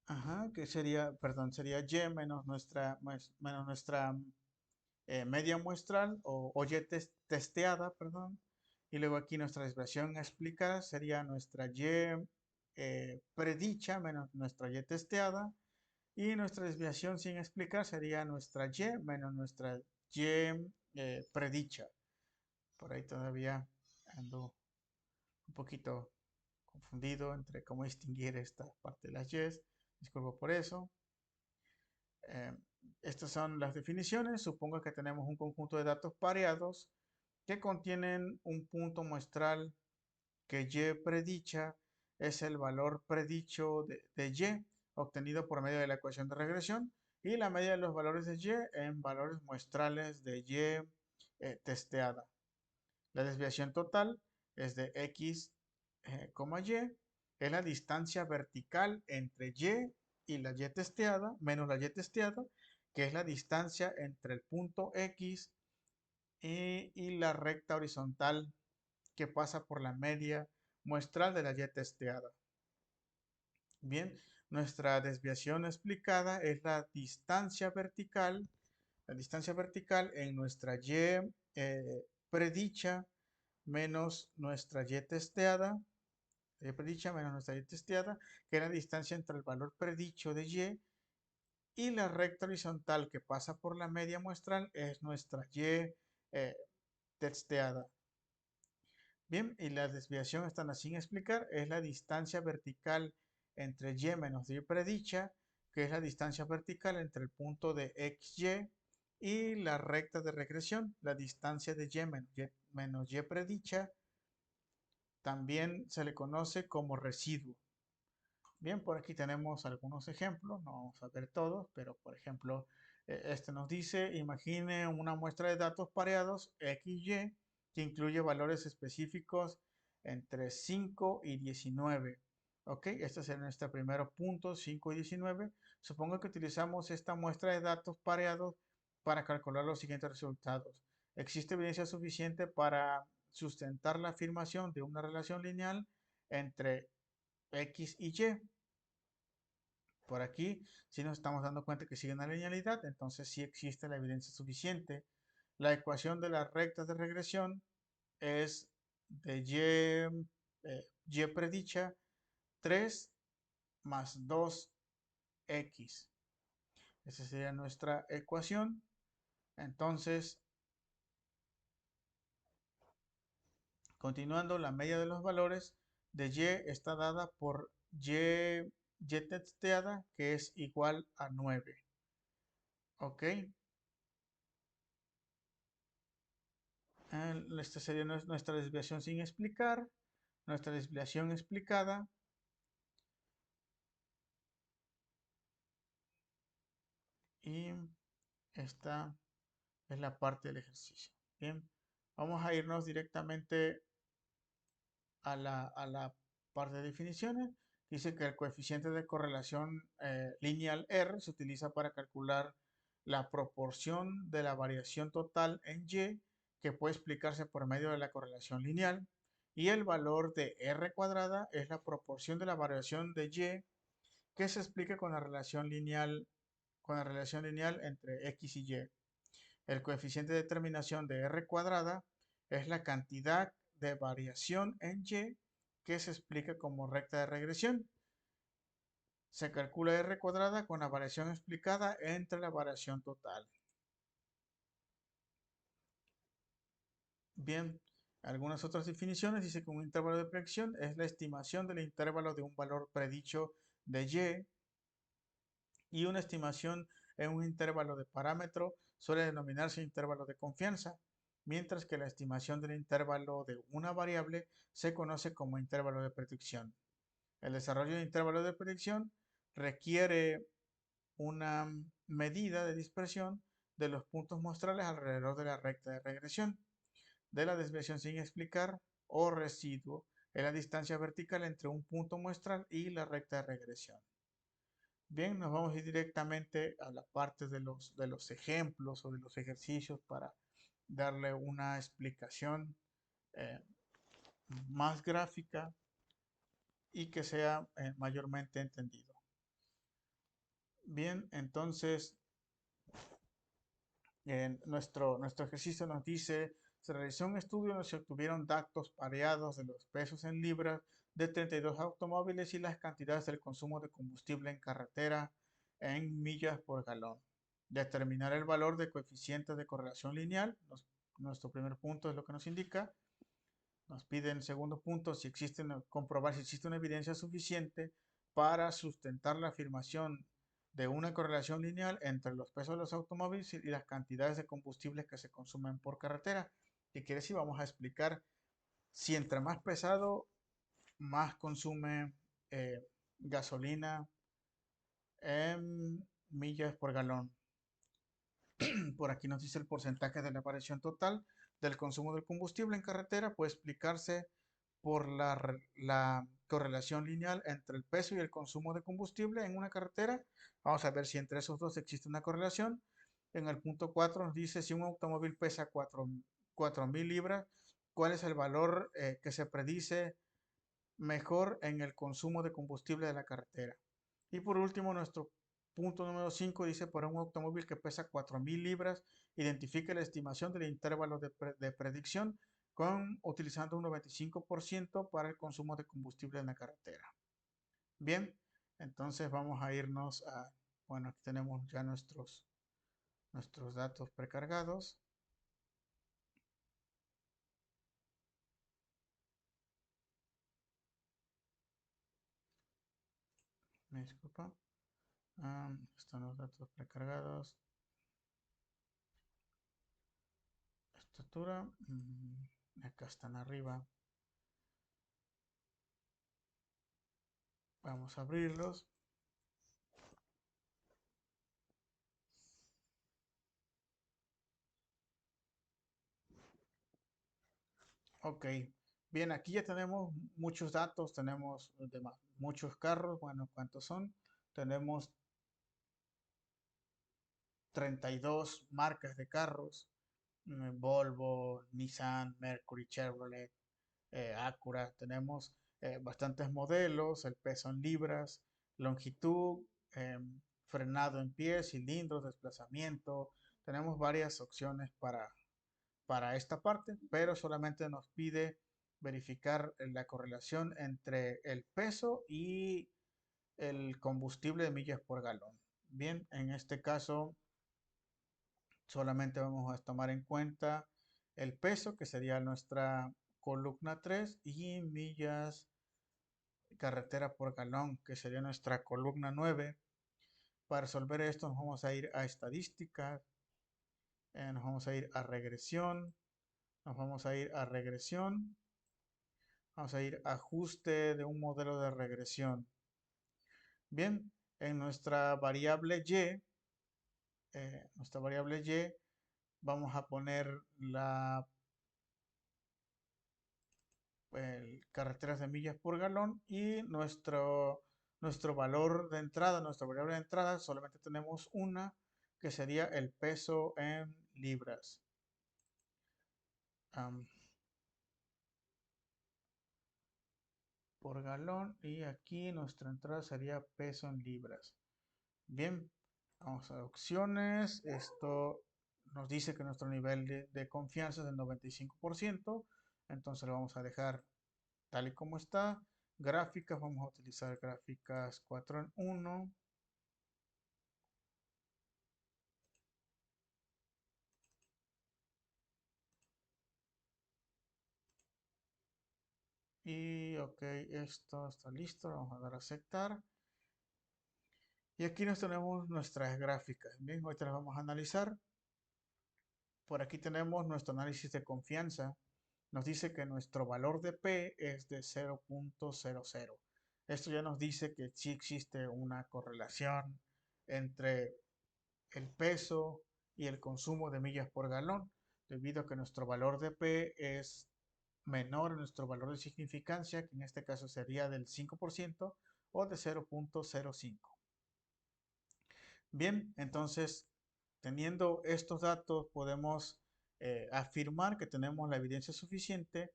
Ajá, que sería, perdón, sería Y menos nuestra media muestral o Y testeada, perdón. Y luego aquí nuestra expresión explicada sería nuestra Y predicha menos nuestra Y testeada. Y nuestra desviación sin explicar sería nuestra Y menos nuestra Y predicha. Por ahí todavía ando un poquito confundido entre cómo distinguir esta parte de las Y. Disculpo por eso. Eh, Estas son las definiciones. Supongo que tenemos un conjunto de datos pareados que contienen un punto muestral que Y predicha es el valor predicho de Y obtenido por medio de la ecuación de regresión y la media de los valores de Y en valores muestrales de Y testeada. La desviación total es de X, Y, es la distancia vertical entre Y y la Y testeada menos la Y testeada, que es la distancia entre el punto X y la recta horizontal que pasa por la media muestral de la Y testeada. Bien, nuestra desviación explicada es la distancia vertical en nuestra Y predicha menos nuestra Y testeada, predicha menos nuestra Y testeada, que es la distancia entre el valor predicho de y la recta horizontal que pasa por la media muestral es nuestra Y testeada. Bien, y la desviación están sin explicar, es la distancia vertical entre Y menos Y predicha, que es la distancia vertical entre el punto de XY y la recta de regresión, la distancia de menos Y predicha, también se le conoce como residuo. Bien, por aquí tenemos algunos ejemplos, no vamos a ver todos, pero por ejemplo, este nos dice, imagine una muestra de datos pareados XY que incluye valores específicos entre 5 y 19. Ok, este es nuestro primer punto, 5 y 19. Supongo que utilizamos esta muestra de datos pareados para calcular los siguientes resultados. ¿Existe evidencia suficiente para sustentar la afirmación de una relación lineal entre X y Y? Por aquí, si nos estamos dando cuenta que sigue una linealidad, entonces sí existe la evidencia suficiente. La ecuación de las rectas de regresión es de y predicha 3 más 2x. Esa sería nuestra ecuación. Entonces, continuando, la media de los valores de y está dada por y testeada, que es igual a 9. ¿Ok? Esta sería nuestra desviación sin explicar, nuestra desviación explicada. Y esta es la parte del ejercicio. Bien, vamos a irnos directamente a la parte de definiciones. Dice que el coeficiente de correlación lineal R se utiliza para calcular la proporción de la variación total en Y, que puede explicarse por medio de la correlación lineal. Y el valor de R cuadrada es la proporción de la variación de Y que se explica con la relación lineal entre X y Y. El coeficiente de determinación de R cuadrada es la cantidad de variación en Y que se explica como recta de regresión. Se calcula R cuadrada con la variación explicada entre la variación total. Bien, algunas otras definiciones dice que un intervalo de predicción es la estimación del intervalo de un valor predicho de y una estimación en un intervalo de parámetro suele denominarse intervalo de confianza, mientras que la estimación del intervalo de una variable se conoce como intervalo de predicción. El desarrollo de intervalo de predicción requiere una medida de dispersión de los puntos muestrales alrededor de la recta de regresión, de la desviación sin explicar o residuo en la distancia vertical entre un punto muestral y la recta de regresión. Bien, nos vamos a ir directamente a la parte de los ejemplos o de los ejercicios para darle una explicación eh, más gráfica y que sea mayormente entendido. Bien, entonces nuestro ejercicio nos dice, se realizó un estudio donde se obtuvieron datos pareados de los pesos en libras de 32 automóviles y las cantidades del consumo de combustible en carretera en millas por galón. Determinar el valor de coeficiente de correlación lineal, nuestro primer punto es lo que nos indica. Nos pide en el segundo punto comprobar si existe una evidencia suficiente para sustentar la afirmación de una correlación lineal entre los pesos de los automóviles y las cantidades de combustibles que se consumen por carretera. ¿Qué quiere decir? Vamos a explicar si entre más pesado, más consume gasolina en millas por galón. Por aquí nos dice el porcentaje de la variación total del consumo del combustible en carretera. Puede explicarse por la correlación lineal entre el peso y el consumo de combustible en una carretera. Vamos a ver si entre esos dos existe una correlación. En el punto 4 nos dice si un automóvil pesa 4.000 libras, cuál es el valor que se predice mejor en el consumo de combustible de la carretera. Y por último, nuestro punto número 5 dice, para un automóvil que pesa 4.000 libras, identifique la estimación del intervalo de predicción utilizando un 95% para el consumo de combustible en la carretera. Bien, entonces vamos a irnos a, bueno, aquí tenemos ya nuestros datos precargados. Me disculpa. Están los datos precargados. Estatura. Acá están arriba. Vamos a abrirlos. Ok. Bien, aquí ya tenemos muchos datos. Tenemos muchos carros. Bueno, ¿cuántos son? Tenemos 32 marcas de carros. Volvo, Nissan, Mercury, Chevrolet, Acura. Tenemos bastantes modelos, el peso en libras, longitud, frenado en pie, cilindros, desplazamiento. Tenemos varias opciones para esta parte, pero solamente nos pide verificar la correlación entre el peso y el combustible de millas por galón. Bien, en este caso solamente vamos a tomar en cuenta el peso, que sería nuestra columna 3, y millas carretera por galón, que sería nuestra columna 9. Para resolver esto nos vamos a ir a estadísticas, nos vamos a ir a regresión, nos vamos a ir a regresión, vamos a ir a ajuste de un modelo de regresión. Bien, en nuestra variable y, vamos a poner carreteras de millas por galón y nuestro valor de entrada, nuestra variable de entrada, solamente tenemos una, que sería el peso en libras. Am, por galón, y aquí nuestra entrada sería peso en libras. Bien, vamos a opciones. Esto nos dice que nuestro nivel de confianza es del 95%, entonces lo vamos a dejar tal y como está. Gráficas, vamos a utilizar gráficas 4 en 1. Y ok, esto está listo, vamos a dar a aceptar. Y aquí nos tenemos nuestras gráficas. Bien, ahorita las vamos a analizar. Por aquí tenemos nuestro análisis de confianza. Nos dice que nuestro valor de P es de 0.00. Esto ya nos dice que sí existe una correlación entre el peso y el consumo de millas por galón, debido a que nuestro valor de P es menor a nuestro valor de significancia, que en este caso sería del 5% o de 0.05. Bien, entonces, teniendo estos datos, podemos afirmar que tenemos la evidencia suficiente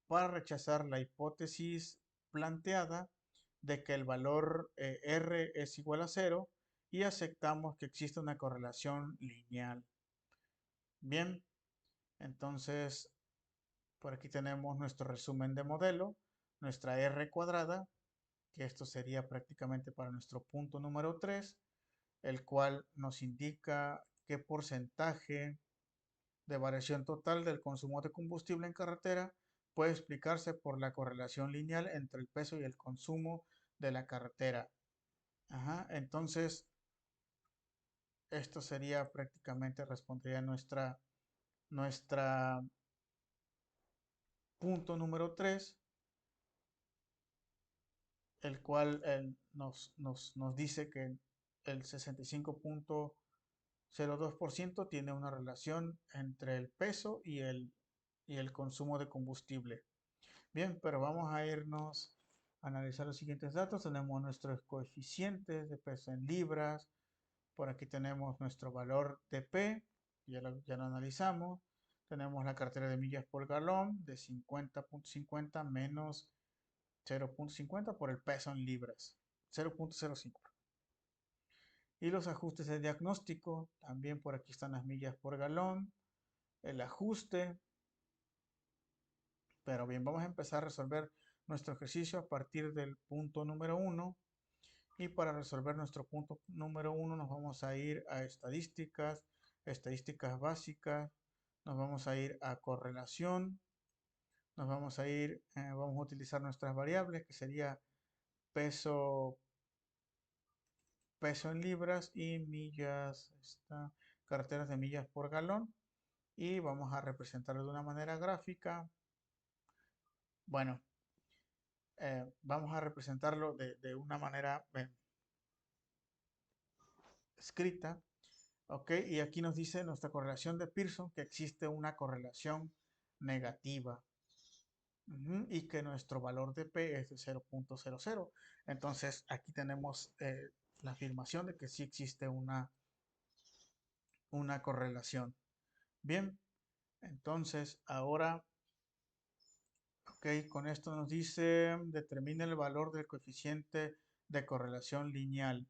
para rechazar la hipótesis planteada de que el valor R es igual a cero, y aceptamos que existe una correlación lineal. Bien, entonces por aquí tenemos nuestro resumen de modelo, nuestra R cuadrada, que esto sería prácticamente para nuestro punto número 3, el cual nos indica qué porcentaje de variación total del consumo de combustible en carretera puede explicarse por la correlación lineal entre el peso y el consumo de la carretera. Ajá, entonces esto sería prácticamente, respondería nuestra punto número 3, el cual nos dice que el 65.02% tiene una relación entre el peso y el consumo de combustible. Bien, pero vamos a irnos analizar los siguientes datos. Tenemos nuestros coeficientes de peso en libras. Por aquí tenemos nuestro valor de P, ya lo analizamos. Tenemos la cartera de millas por galón de 50.50 menos 0.50 por el peso en libras, 0.05. Y los ajustes de diagnóstico, también por aquí están las millas por galón, el ajuste. Pero bien, vamos a empezar a resolver nuestro ejercicio a partir del punto número 1. Y para resolver nuestro punto número 1 nos vamos a ir a estadísticas, estadísticas básicas, nos vamos a ir a correlación, nos vamos a ir, vamos a utilizar nuestras variables que sería peso, peso en libras y millas, carteras de millas por galón, y vamos a representarlo de una manera gráfica. Bueno, vamos a representarlo de una manera escrita. Ok, y aquí nos dice nuestra correlación de Pearson que existe una correlación negativa. Y que nuestro valor de P es de 0.00. Entonces aquí tenemos la afirmación de que sí existe una correlación. Bien, entonces ahora, ok, con esto nos dice determina el valor del coeficiente de correlación lineal.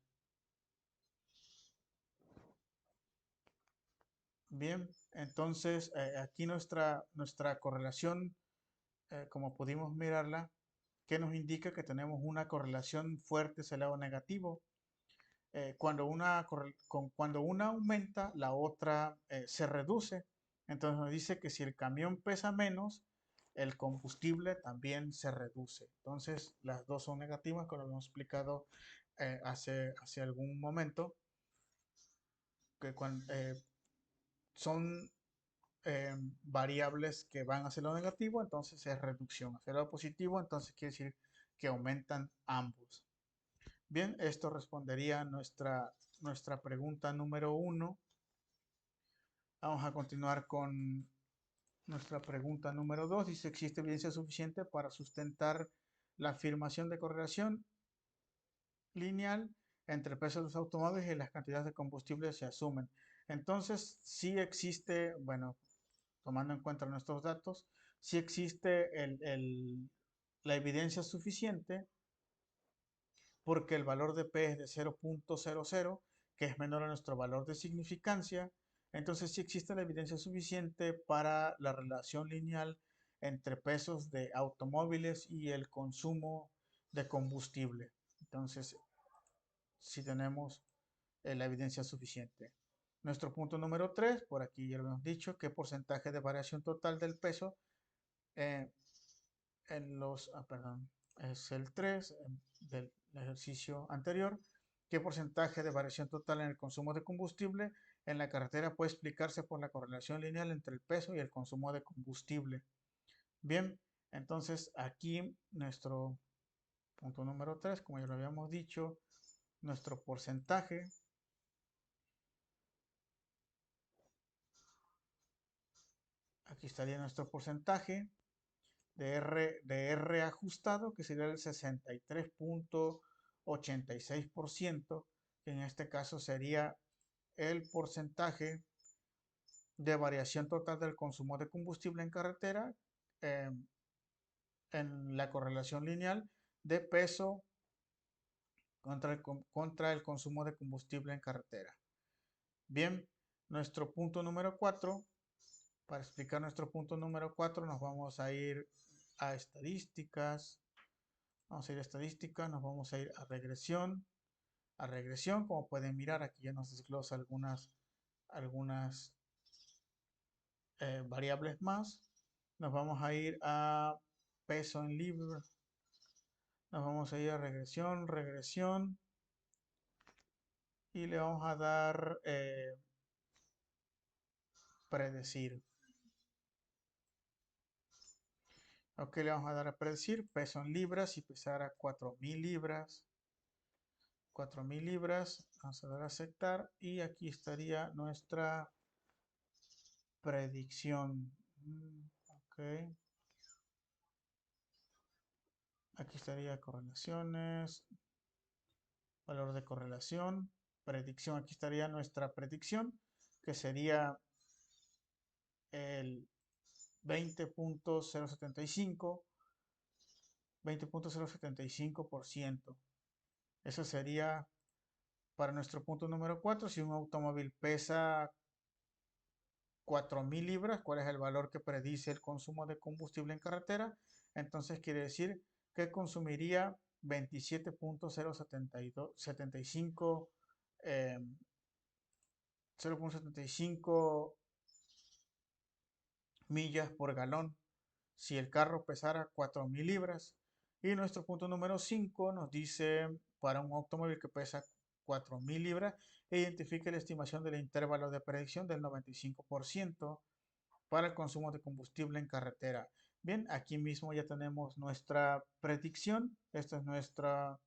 Bien, entonces aquí nuestra correlación, como pudimos mirarla, que nos indica que tenemos una correlación fuerte hacia el lado negativo. Cuando una aumenta, la otra se reduce. Entonces nos dice que si el camión pesa menos, el combustible también se reduce. Entonces las dos son negativas, como lo hemos explicado hace algún momento, que son variables que van hacia lo negativo, entonces es reducción. Hacia lo positivo, entonces quiere decir que aumentan ambos. Bien, esto respondería a nuestra pregunta número 1. Vamos a continuar con nuestra pregunta número 2. Dice, ¿existe evidencia suficiente para sustentar la afirmación de correlación lineal entre el peso de los automóviles y las cantidades de combustible que se asumen? Entonces, sí existe, bueno, tomando en cuenta nuestros datos, sí existe la evidencia suficiente porque el valor de P es de 0.00, que es menor a nuestro valor de significancia. Entonces sí existe la evidencia suficiente para la relación lineal entre pesos de automóviles y el consumo de combustible. Entonces sí tenemos la evidencia suficiente. Nuestro punto número 3, por aquí ya lo hemos dicho, qué porcentaje de variación total del peso eh, perdón, es el 3 del ejercicio anterior. ¿Qué porcentaje de variación total en el consumo de combustible en la carretera puede explicarse por la correlación lineal entre el peso y el consumo de combustible? Bien, entonces aquí nuestro punto número 3, como ya lo habíamos dicho, nuestro porcentaje. Aquí estaría nuestro porcentaje de R ajustado, que sería el 63.86%, que en este caso sería el porcentaje de variación total del consumo de combustible en carretera eh, en la correlación lineal de peso contra el consumo de combustible en carretera. Bien, nuestro punto número 4, para explicar nuestro punto número 4 nos vamos a ir a estadísticas. Vamos a ir a estadística, nos vamos a ir a regresión. A regresión, como pueden mirar, aquí ya nos desglosa algunas variables más. Nos vamos a ir a peso en libras. Nos vamos a ir a regresión, regresión. Y le vamos a dar predecir. Ok, le vamos a dar a predecir peso en libras y pesar a 4.000 libras. 4.000 libras, vamos a dar a aceptar y aquí estaría nuestra predicción. Ok. Aquí estaría correlaciones, valor de correlación, predicción. Aquí estaría nuestra predicción, que sería el 20.075, 20.075%. Eso sería para nuestro punto número 4. Si un automóvil pesa 4.000 libras, ¿cuál es el valor que predice el consumo de combustible en carretera? Entonces quiere decir que consumiría 27.075 eh, 0.75 millas por galón si el carro pesara 4.000 libras. Y nuestro punto número 5 nos dice para un automóvil que pesa 4.000 libras, identifique la estimación del intervalo de predicción del 95% para el consumo de combustible en carretera. Bien, aquí mismo ya tenemos nuestra predicción. Este es nuestro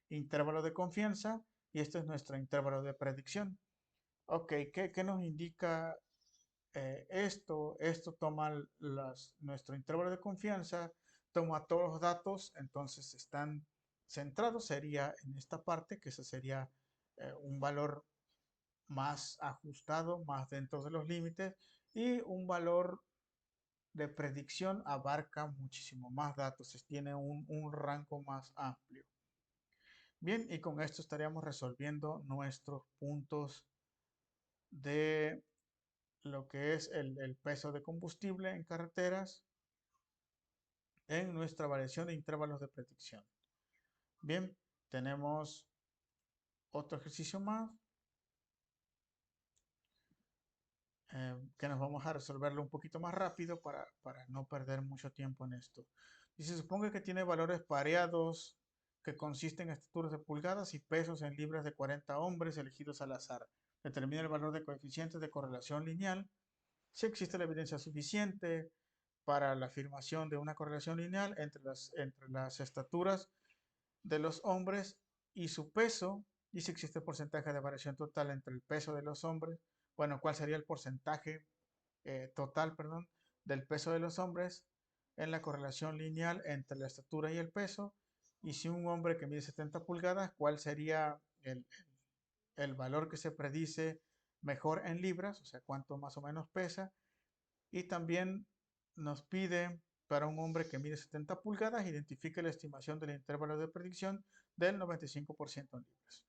intervalo de confianza y este es nuestro intervalo de predicción. Ok, ¿qué nos indica esto? Esto toma nuestro intervalo de confianza, toma todos los datos, entonces están centrados, sería en esta parte, que ese sería un valor más ajustado, más dentro de los límites, y un valor de predicción abarca muchísimo más datos, tiene un rango más amplio. Bien, y con esto estaríamos resolviendo nuestros puntos de lo que es el peso de combustible en carreteras en nuestra variación de intervalos de predicción. Bien, tenemos otro ejercicio más que nos vamos a resolverlo un poquito más rápido para no perder mucho tiempo en esto. Y se supone que tiene valores pareados que consisten en estaturas de pulgadas y pesos en libras de 40 hombres elegidos al azar. Determina el valor de coeficientes de correlación lineal si existe la evidencia suficiente para la afirmación de una correlación lineal entre las estaturas de los hombres y su peso, y si existe porcentaje de variación total entre el peso de los hombres, bueno, cuál sería el porcentaje total, perdón, del peso de los hombres en la correlación lineal entre la estatura y el peso, y si un hombre que mide 70 pulgadas, cuál sería el valor que se predice mejor en libras, o sea, cuánto más o menos pesa, y también nos pide para un hombre que mide 70 pulgadas, identifique la estimación del intervalo de predicción del 95% en libras.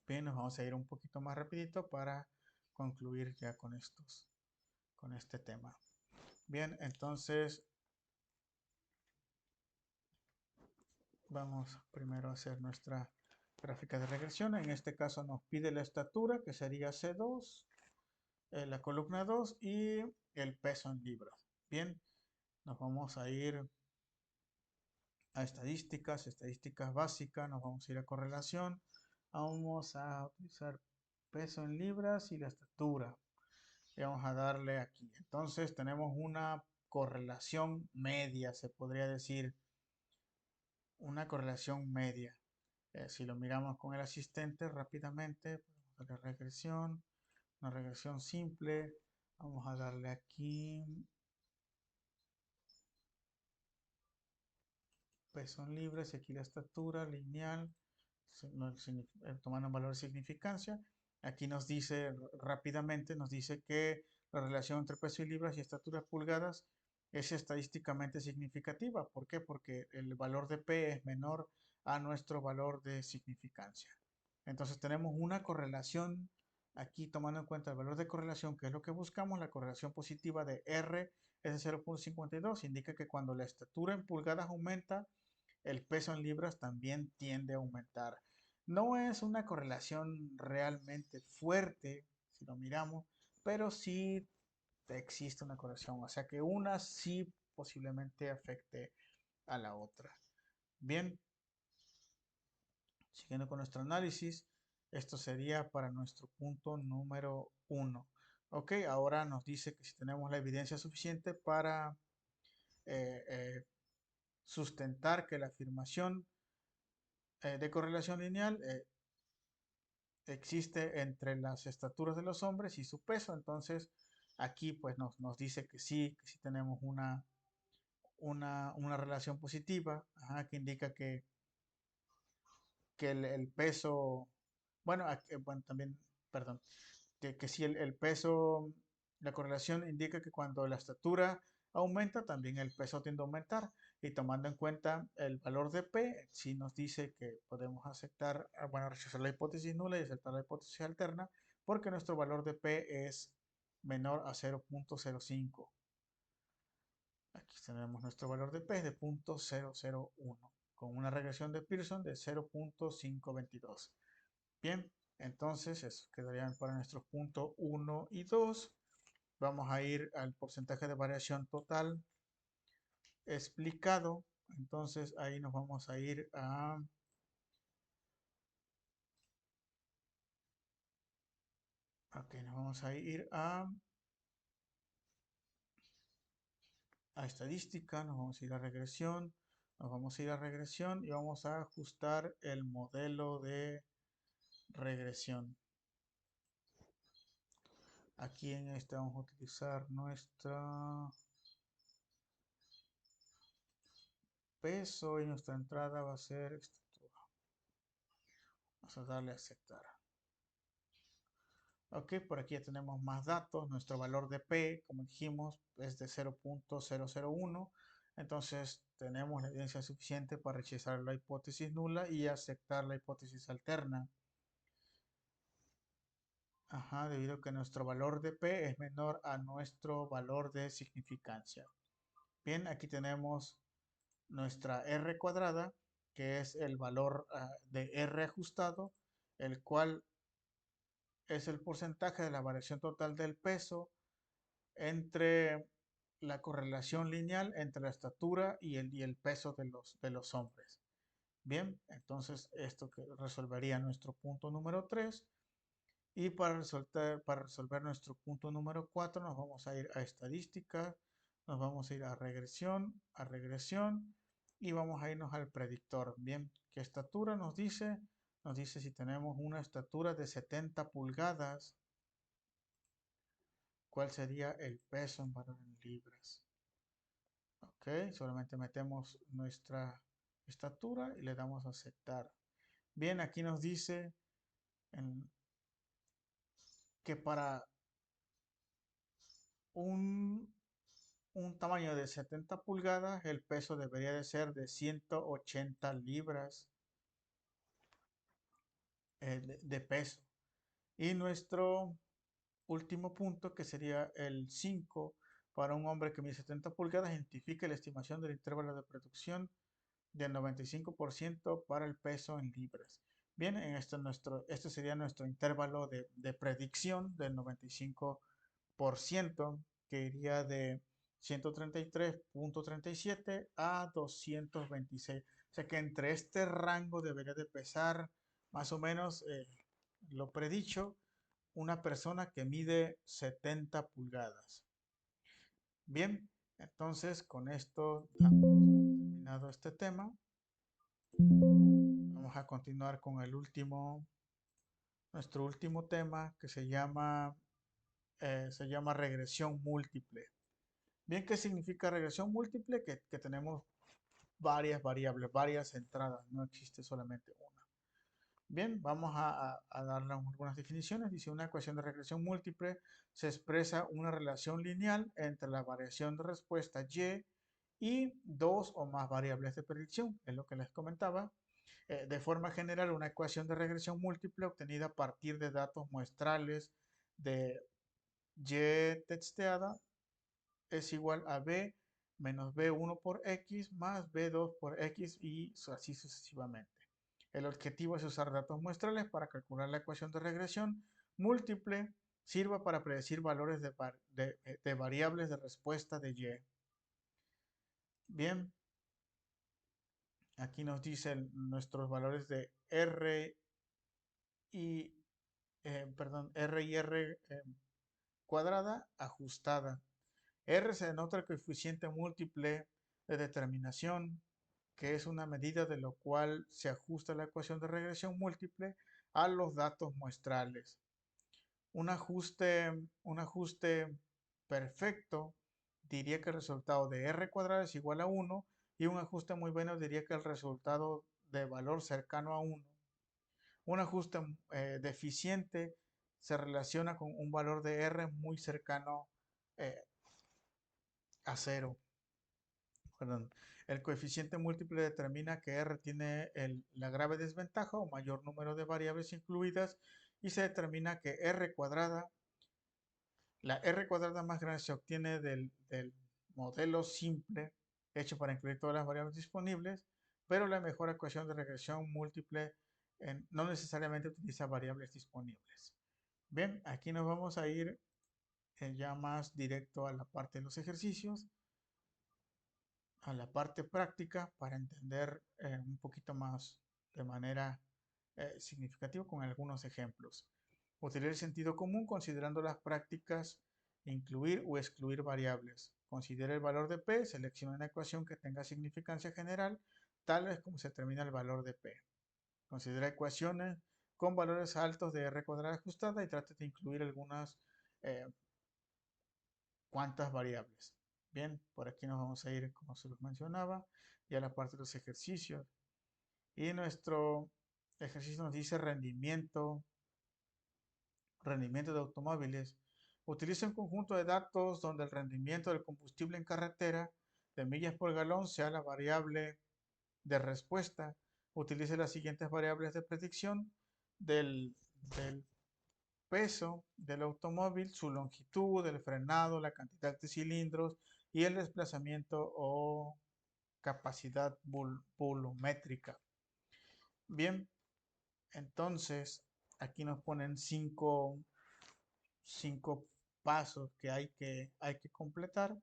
Bien, nos vamos a ir un poquito más rapidito para concluir ya con este tema. Bien, entonces vamos primero a hacer nuestra gráfica de regresión. En este caso nos pide la estatura, que sería C2, la columna 2 y el peso en libras. Bien, nos vamos a ir a estadísticas básicas, nos vamos a ir a correlación, vamos a utilizar peso en libras y la estatura. Y vamos a darle aquí. Entonces tenemos una correlación media, se podría decir, una correlación media. Si lo miramos con el asistente rápidamente, podemos darle regresión, una regresión simple. Vamos a darle aquí peso en libras y aquí la estatura lineal, tomando un valor de significancia. Aquí nos dice rápidamente, nos dice que la relación entre peso y libras y estatura pulgadas es estadísticamente significativa. ¿Por qué? Porque el valor de P es menor a nuestro valor de significancia. Entonces tenemos una correlación aquí tomando en cuenta el valor de correlación, que es lo que buscamos, la correlación positiva de R es de 0.52, indica que cuando la estatura en pulgadas aumenta, el peso en libras también tiende a aumentar. No es una correlación realmente fuerte, si lo miramos, pero sí existe una correlación, o sea que una sí posiblemente afecte a la otra. Bien, siguiendo con nuestro análisis, esto sería para nuestro punto número 1. Ok, ahora nos dice que si tenemos la evidencia suficiente para eh, eh, sustentar que la afirmación de correlación lineal existe entre las estaturas de los hombres y su peso. Entonces aquí pues nos dice que sí tenemos una relación positiva, ajá, que indica que el peso, bueno, bueno, también, perdón, que si el peso, la correlación indica que cuando la estatura aumenta, también el peso tiende a aumentar. Y tomando en cuenta el valor de P, si nos dice que podemos aceptar, bueno, rechazar la hipótesis nula y aceptar la hipótesis alterna, porque nuestro valor de P es menor a 0.05. Aquí tenemos nuestro valor de P es de 0.001, con una regresión de Pearson de 0.522. Bien, entonces eso quedarían para nuestros puntos 1 y 2. Vamos a ir al porcentaje de variación total explicado. Entonces ahí nos vamos a ir a, ok, nos vamos a ir a estadística, nos vamos a ir a regresión, nos vamos a ir a regresión y vamos a ajustar el modelo de regresión. Aquí en este vamos a utilizar nuestra peso y nuestra entrada va a ser estatura. Vamos a darle a aceptar. Ok, por aquí ya tenemos más datos. Nuestro valor de P, como dijimos, es de 0.001. Entonces tenemos la evidencia suficiente para rechazar la hipótesis nula y aceptar la hipótesis alterna. Ajá, debido a que nuestro valor de P es menor a nuestro valor de significancia. Bien, aquí tenemos nuestra R cuadrada, que es el valor de R ajustado, el cual es el porcentaje de la variación total del peso entre la correlación lineal entre la estatura y el peso de los hombres. Bien, entonces esto que resolvería nuestro punto número 3. Y para resolver nuestro punto número 4 nos vamos a ir a estadística, nos vamos a ir a regresión y vamos a irnos al predictor. Bien, ¿qué estatura nos dice? Nos dice si tenemos una estatura de 70 pulgadas, ¿cuál sería el peso en valor en libras? Ok, solamente metemos nuestra estatura y le damos a aceptar. Bien, aquí nos dice que para un, un tamaño de 70 pulgadas, el peso debería de ser de 180 libras de peso. Y nuestro último punto, que sería el 5, para un hombre que mide 70 pulgadas, identifica la estimación del intervalo de producción del 95% para el peso en libras. Bien, este sería nuestro intervalo de predicción del 95%, que iría de 133.37 a 226. O sea que entre este rango debería de pesar más o menos lo predicho, una persona que mide 70 pulgadas. Bien, entonces con esto hemos terminado este tema. Vamos a continuar con nuestro último tema que se llama regresión múltiple. Bien, ¿qué significa regresión múltiple? Que tenemos varias variables, varias entradas, no existe solamente una. Bien, vamos a darle algunas definiciones. Dice, una ecuación de regresión múltiple se expresa una relación lineal entre la variación de respuesta y dos o más variables de predicción, es lo que les comentaba. De forma general, una ecuación de regresión múltiple obtenida a partir de datos muestrales de y testeada es igual a b menos b1 por x más b2 por x y así sucesivamente. El objetivo es usar datos muestrales para calcular la ecuación de regresión múltiple, sirva para predecir valores de variables de respuesta de y. Bien, aquí nos dicen nuestros valores de y, R y R cuadrada ajustada. R se denota el coeficiente múltiple de determinación, que es una medida de lo cual se ajusta la ecuación de regresión múltiple a los datos muestrales. Un ajuste perfecto diría que el resultado de r cuadrado es igual a 1 y un ajuste muy bueno diría que el resultado de valor cercano a 1. Un ajuste deficiente se relaciona con un valor de r muy cercano eh, a 0. Perdón. El coeficiente múltiple determina que R tiene la grave desventaja o mayor número de variables incluidas y se determina que la R cuadrada más grande se obtiene del modelo simple hecho para incluir todas las variables disponibles, pero la mejor ecuación de regresión múltiple no necesariamente utiliza variables disponibles. Bien, aquí nos vamos a ir ya más directo a la parte de los ejercicios, a la parte práctica para entender un poquito más de manera significativa con algunos ejemplos. Utilizar el sentido común considerando las prácticas, incluir o excluir variables. Considera el valor de P, selecciona una ecuación que tenga significancia general, tal vez como se determina el valor de P. Considera ecuaciones con valores altos de R cuadrada ajustada y trata de incluir algunas eh, cuantas variables. Bien, por aquí nos vamos a ir, como se los mencionaba, ya a la parte de los ejercicios. Y nuestro ejercicio nos dice rendimiento de automóviles. Utiliza un conjunto de datos donde el rendimiento del combustible en carretera de millas por galón sea la variable de respuesta. Utilice las siguientes variables de predicción del peso del automóvil, su longitud, el frenado, la cantidad de cilindros y el desplazamiento o capacidad volumétrica. Bien, entonces aquí nos ponen cinco pasos que hay que completar.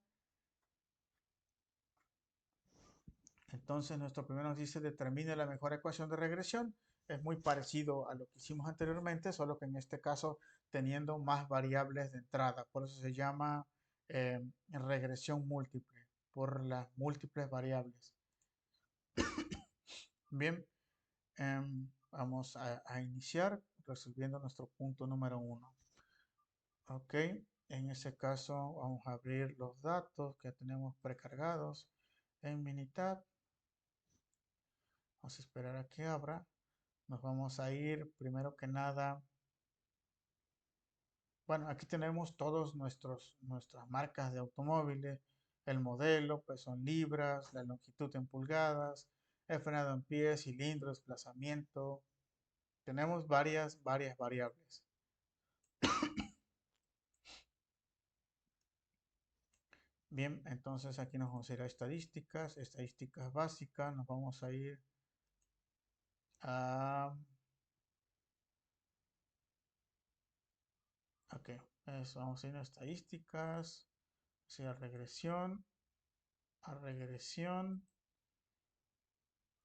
Entonces nuestro primero nos dice determine la mejor ecuación de regresión. Es muy parecido a lo que hicimos anteriormente, solo que en este caso teniendo más variables de entrada. Por eso se llama regresión múltiple, por las múltiples variables. Bien, vamos a iniciar resolviendo nuestro punto número 1. Ok, en ese caso vamos a abrir los datos que tenemos precargados en Minitab. Vamos a esperar a que abra. Nos vamos a ir primero que nada. Bueno, aquí tenemos todos nuestras marcas de automóviles, el modelo, pues son libras, la longitud en pulgadas, el frenado en pies, cilindro, desplazamiento. Tenemos varias variables. Bien, entonces aquí nos vamos a ir a estadísticas básicas, nos vamos a ir a... Ok, eso, vamos a ir a estadísticas, a regresión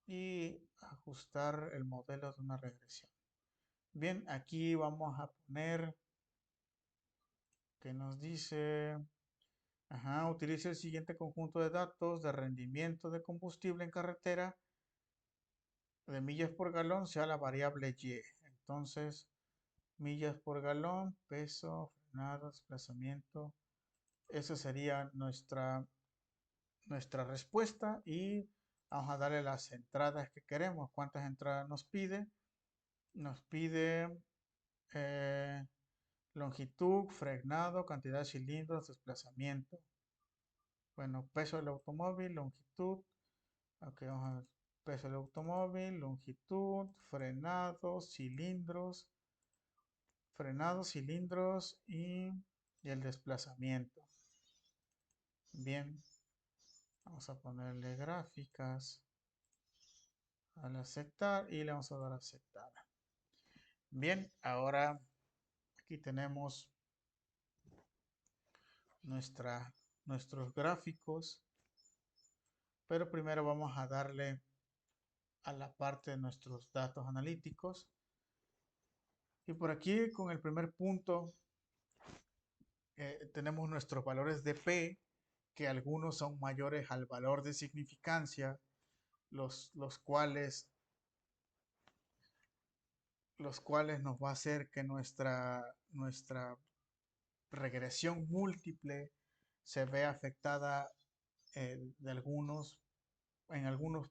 y ajustar el modelo de una regresión. Bien, aquí vamos a poner que nos dice, utilice el siguiente conjunto de datos de rendimiento de combustible en carretera de millas por galón, sea la variable Y. Entonces, millas por galón, peso, frenado, desplazamiento. Esa sería nuestra respuesta y vamos a darle las entradas que queremos. ¿Cuántas entradas nos pide? Nos pide longitud, frenado, cantidad de cilindros, desplazamiento. Bueno, peso del automóvil, longitud. Ok, vamos a ver. Peso del automóvil, longitud, frenados, cilindros y el desplazamiento. Bien, vamos a ponerle gráficas al aceptar y le vamos a dar a aceptar. Bien, ahora aquí tenemos nuestros gráficos, pero primero vamos a darle a la parte de nuestros datos analíticos. Y por aquí con el primer punto tenemos nuestros valores de P, que algunos son mayores al valor de significancia, los cuales nos va a hacer que nuestra regresión múltiple se ve afectada en algunos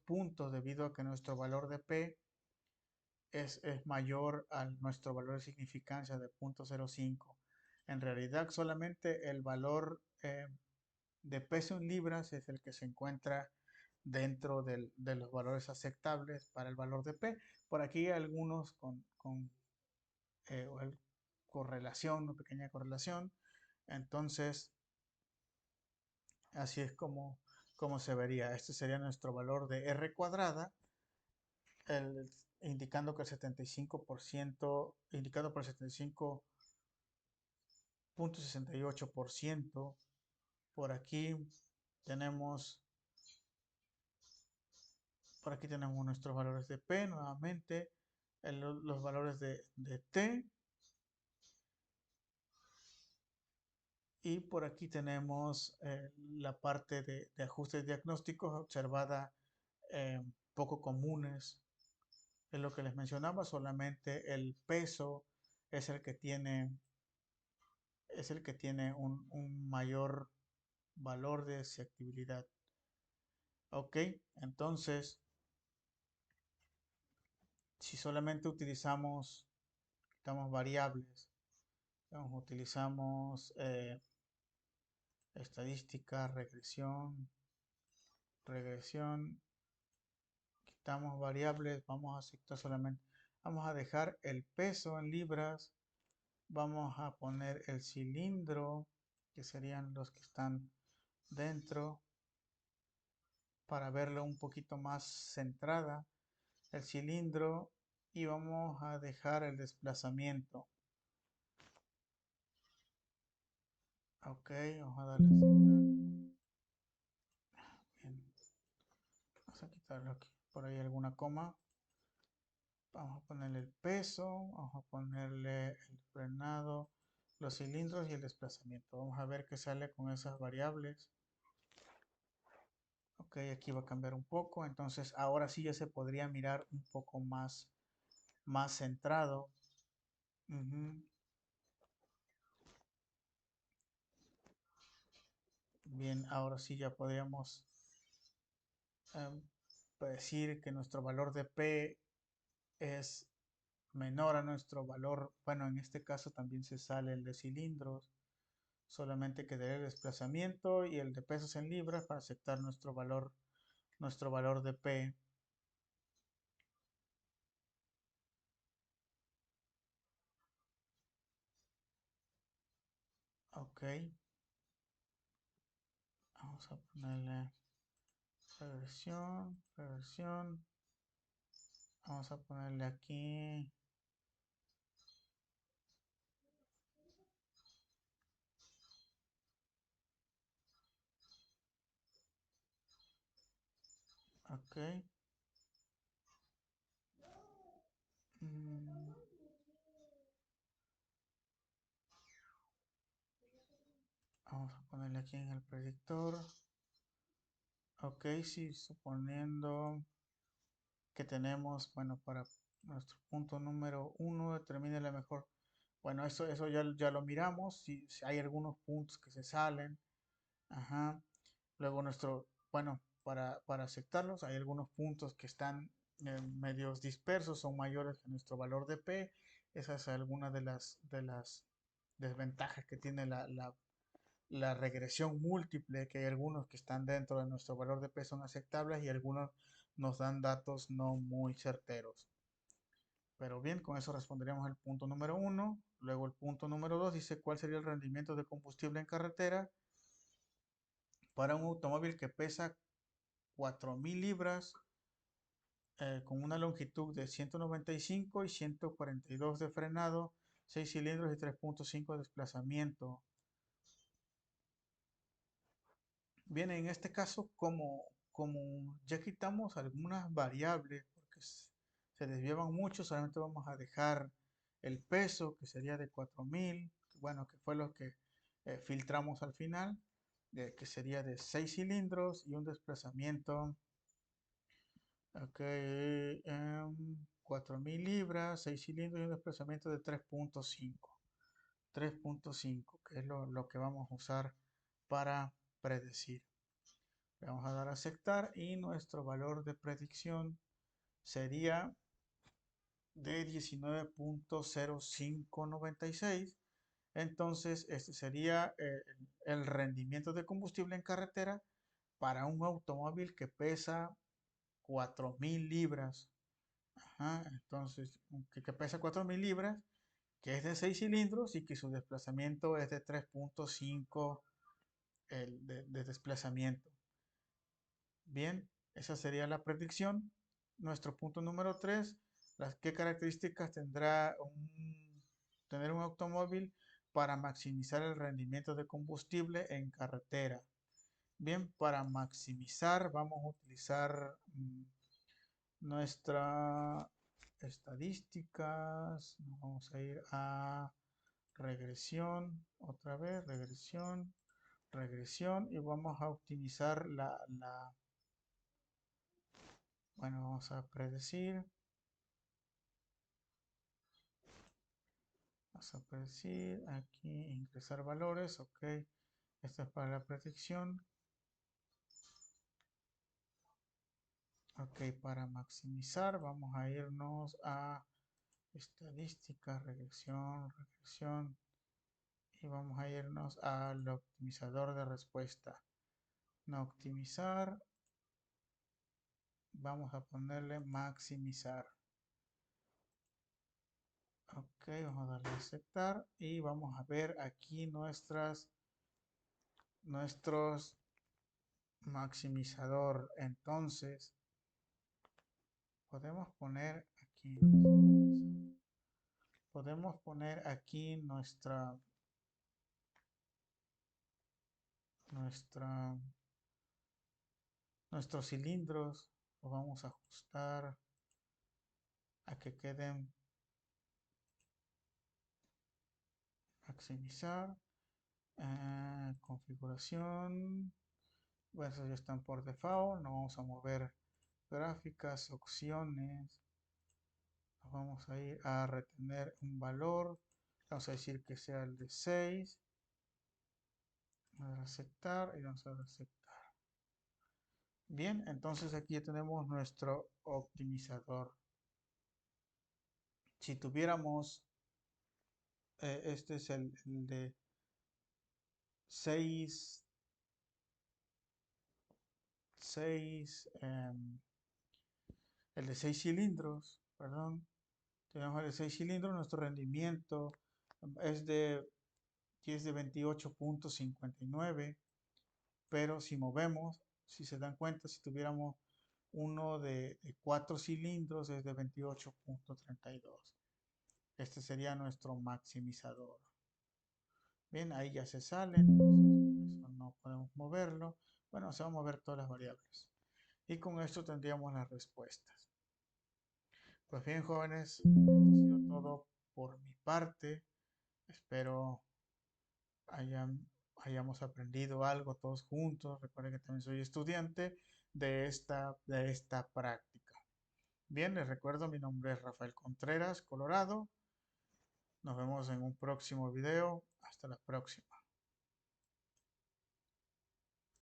puntos debido a que nuestro valor de P es mayor a nuestro valor de significancia de 0.05. En realidad solamente el valor de peso en libras es el que se encuentra dentro de los valores aceptables para el valor de P. Por aquí hay algunos con eh, correlación, una pequeña correlación. Entonces, así es como se vería. Este sería nuestro valor de R cuadrada, indicando que el 75%, indicado por el 75.68%. Por aquí tenemos, por aquí tenemos nuestros valores de P nuevamente, los valores de T. Y por aquí tenemos la parte de ajustes diagnósticos observada, poco comunes. Es lo que les mencionaba, solamente el peso es el que tiene, un mayor valor de susceptibilidad. Ok, entonces, si solamente utilizamos variables, utilizamos estadística, regresión, quitamos variables, vamos a aceptar solamente, vamos a dejar el peso en libras, vamos a poner el cilindro, que serían los que están dentro, para verlo un poquito más centrada, el cilindro, y vamos a dejar el desplazamiento. Ok, vamos a darle a aceptar. Bien, vamos a quitarlo aquí, por ahí alguna coma. Vamos a ponerle el peso, vamos a ponerle el frenado, los cilindros y el desplazamiento. Vamos a ver qué sale con esas variables. Ok, aquí va a cambiar un poco. Entonces ahora sí ya se podría mirar un poco más centrado. Ujú. Bien, ahora sí ya podríamos em, decir que nuestro valor de P es menor a nuestro valor. Bueno, en este caso también se sale el de cilindros. Solamente quedaría el desplazamiento y el de pesos en libras para aceptar nuestro valor de P. Ok, vamos a ponerle reversión. Vamos a ponerle aquí. Ok. Mm, Vamos a ponerle aquí en el predictor. Ok, sí, suponiendo que tenemos, bueno, para nuestro punto número uno, determine la mejor. Bueno, eso ya lo miramos. Si hay algunos puntos que se salen. Ajá. Luego bueno, para aceptarlos, hay algunos puntos que están medios dispersos, son mayores que nuestro valor de P. Esa es alguna de las desventajas que tiene la regresión múltiple, que hay algunos que están dentro de nuestro valor de P son aceptables y algunos nos dan datos no muy certeros. Pero bien, con eso responderíamos el punto número uno. Luego el punto número dos dice cuál sería el rendimiento de combustible en carretera para un automóvil que pesa 4.000 libras, con una longitud de 195 y 142 de frenado, 6 cilindros y 3.5 de desplazamiento. Bien, en este caso, como ya quitamos algunas variables, porque se desviaban mucho, solamente vamos a dejar el peso, que sería de 4.000, bueno, que fue lo que filtramos al final, que sería de 6 cilindros y un desplazamiento. Ok, 4.000 libras, 6 cilindros y un desplazamiento de 3.5. 3.5, que es lo que vamos a usar para predecir. Le vamos a dar a aceptar y nuestro valor de predicción sería de 19.0596. Entonces, este sería el rendimiento de combustible en carretera para un automóvil que pesa 4.000 libras. Ajá, entonces, que pesa 4.000 libras, que es de 6 cilindros y que su desplazamiento es de 3.5 de desplazamiento. Bien, esa sería la predicción. Nuestro punto número 3, ¿qué características tendrá tener un automóvil para maximizar el rendimiento de combustible en carretera? Bien, para maximizar vamos a utilizar nuestras estadísticas. Nos vamos a ir a regresión, otra vez, regresión, regresión y vamos a optimizar bueno, vamos a predecir. Vamos a predecir aquí, ingresar valores, ok. Esta es para la predicción. Ok, para maximizar vamos a irnos a estadística, regresión, regresión. Y vamos a irnos al optimizador de respuesta. No optimizar. Vamos a ponerle maximizar. Ok, vamos a darle a aceptar y vamos a ver aquí nuestros maximizador. Entonces, podemos poner aquí nuestra, nuestros cilindros. Los vamos a ajustar a que queden maximizar. Configuración. Bueno, esos ya están por default. No vamos a mover gráficas, opciones. Nos vamos a ir a retener un valor. Vamos a decir que sea el de 6. Vamos a aceptar y vamos a aceptar. Bien, entonces aquí ya tenemos nuestro optimizador. Si tuviéramos, este es el de 6, el de 6 cilindros, perdón. Tenemos el de 6 cilindros, nuestro rendimiento es de 28.59, pero si movemos, si se dan cuenta, si tuviéramos uno de 4 cilindros es de 28.32. Este sería nuestro maximizador. Bien, ahí ya se sale, entonces eso no podemos moverlo. Bueno, se van a mover todas las variables. Y con esto tendríamos las respuestas. Pues bien, jóvenes, esto ha sido todo por mi parte. Espero hayamos aprendido algo todos juntos. Recuerden que también soy estudiante de esta práctica. Bien, les recuerdo, mi nombre es Rafael Contreras, Colorado. Nos vemos en un próximo video. Hasta la próxima.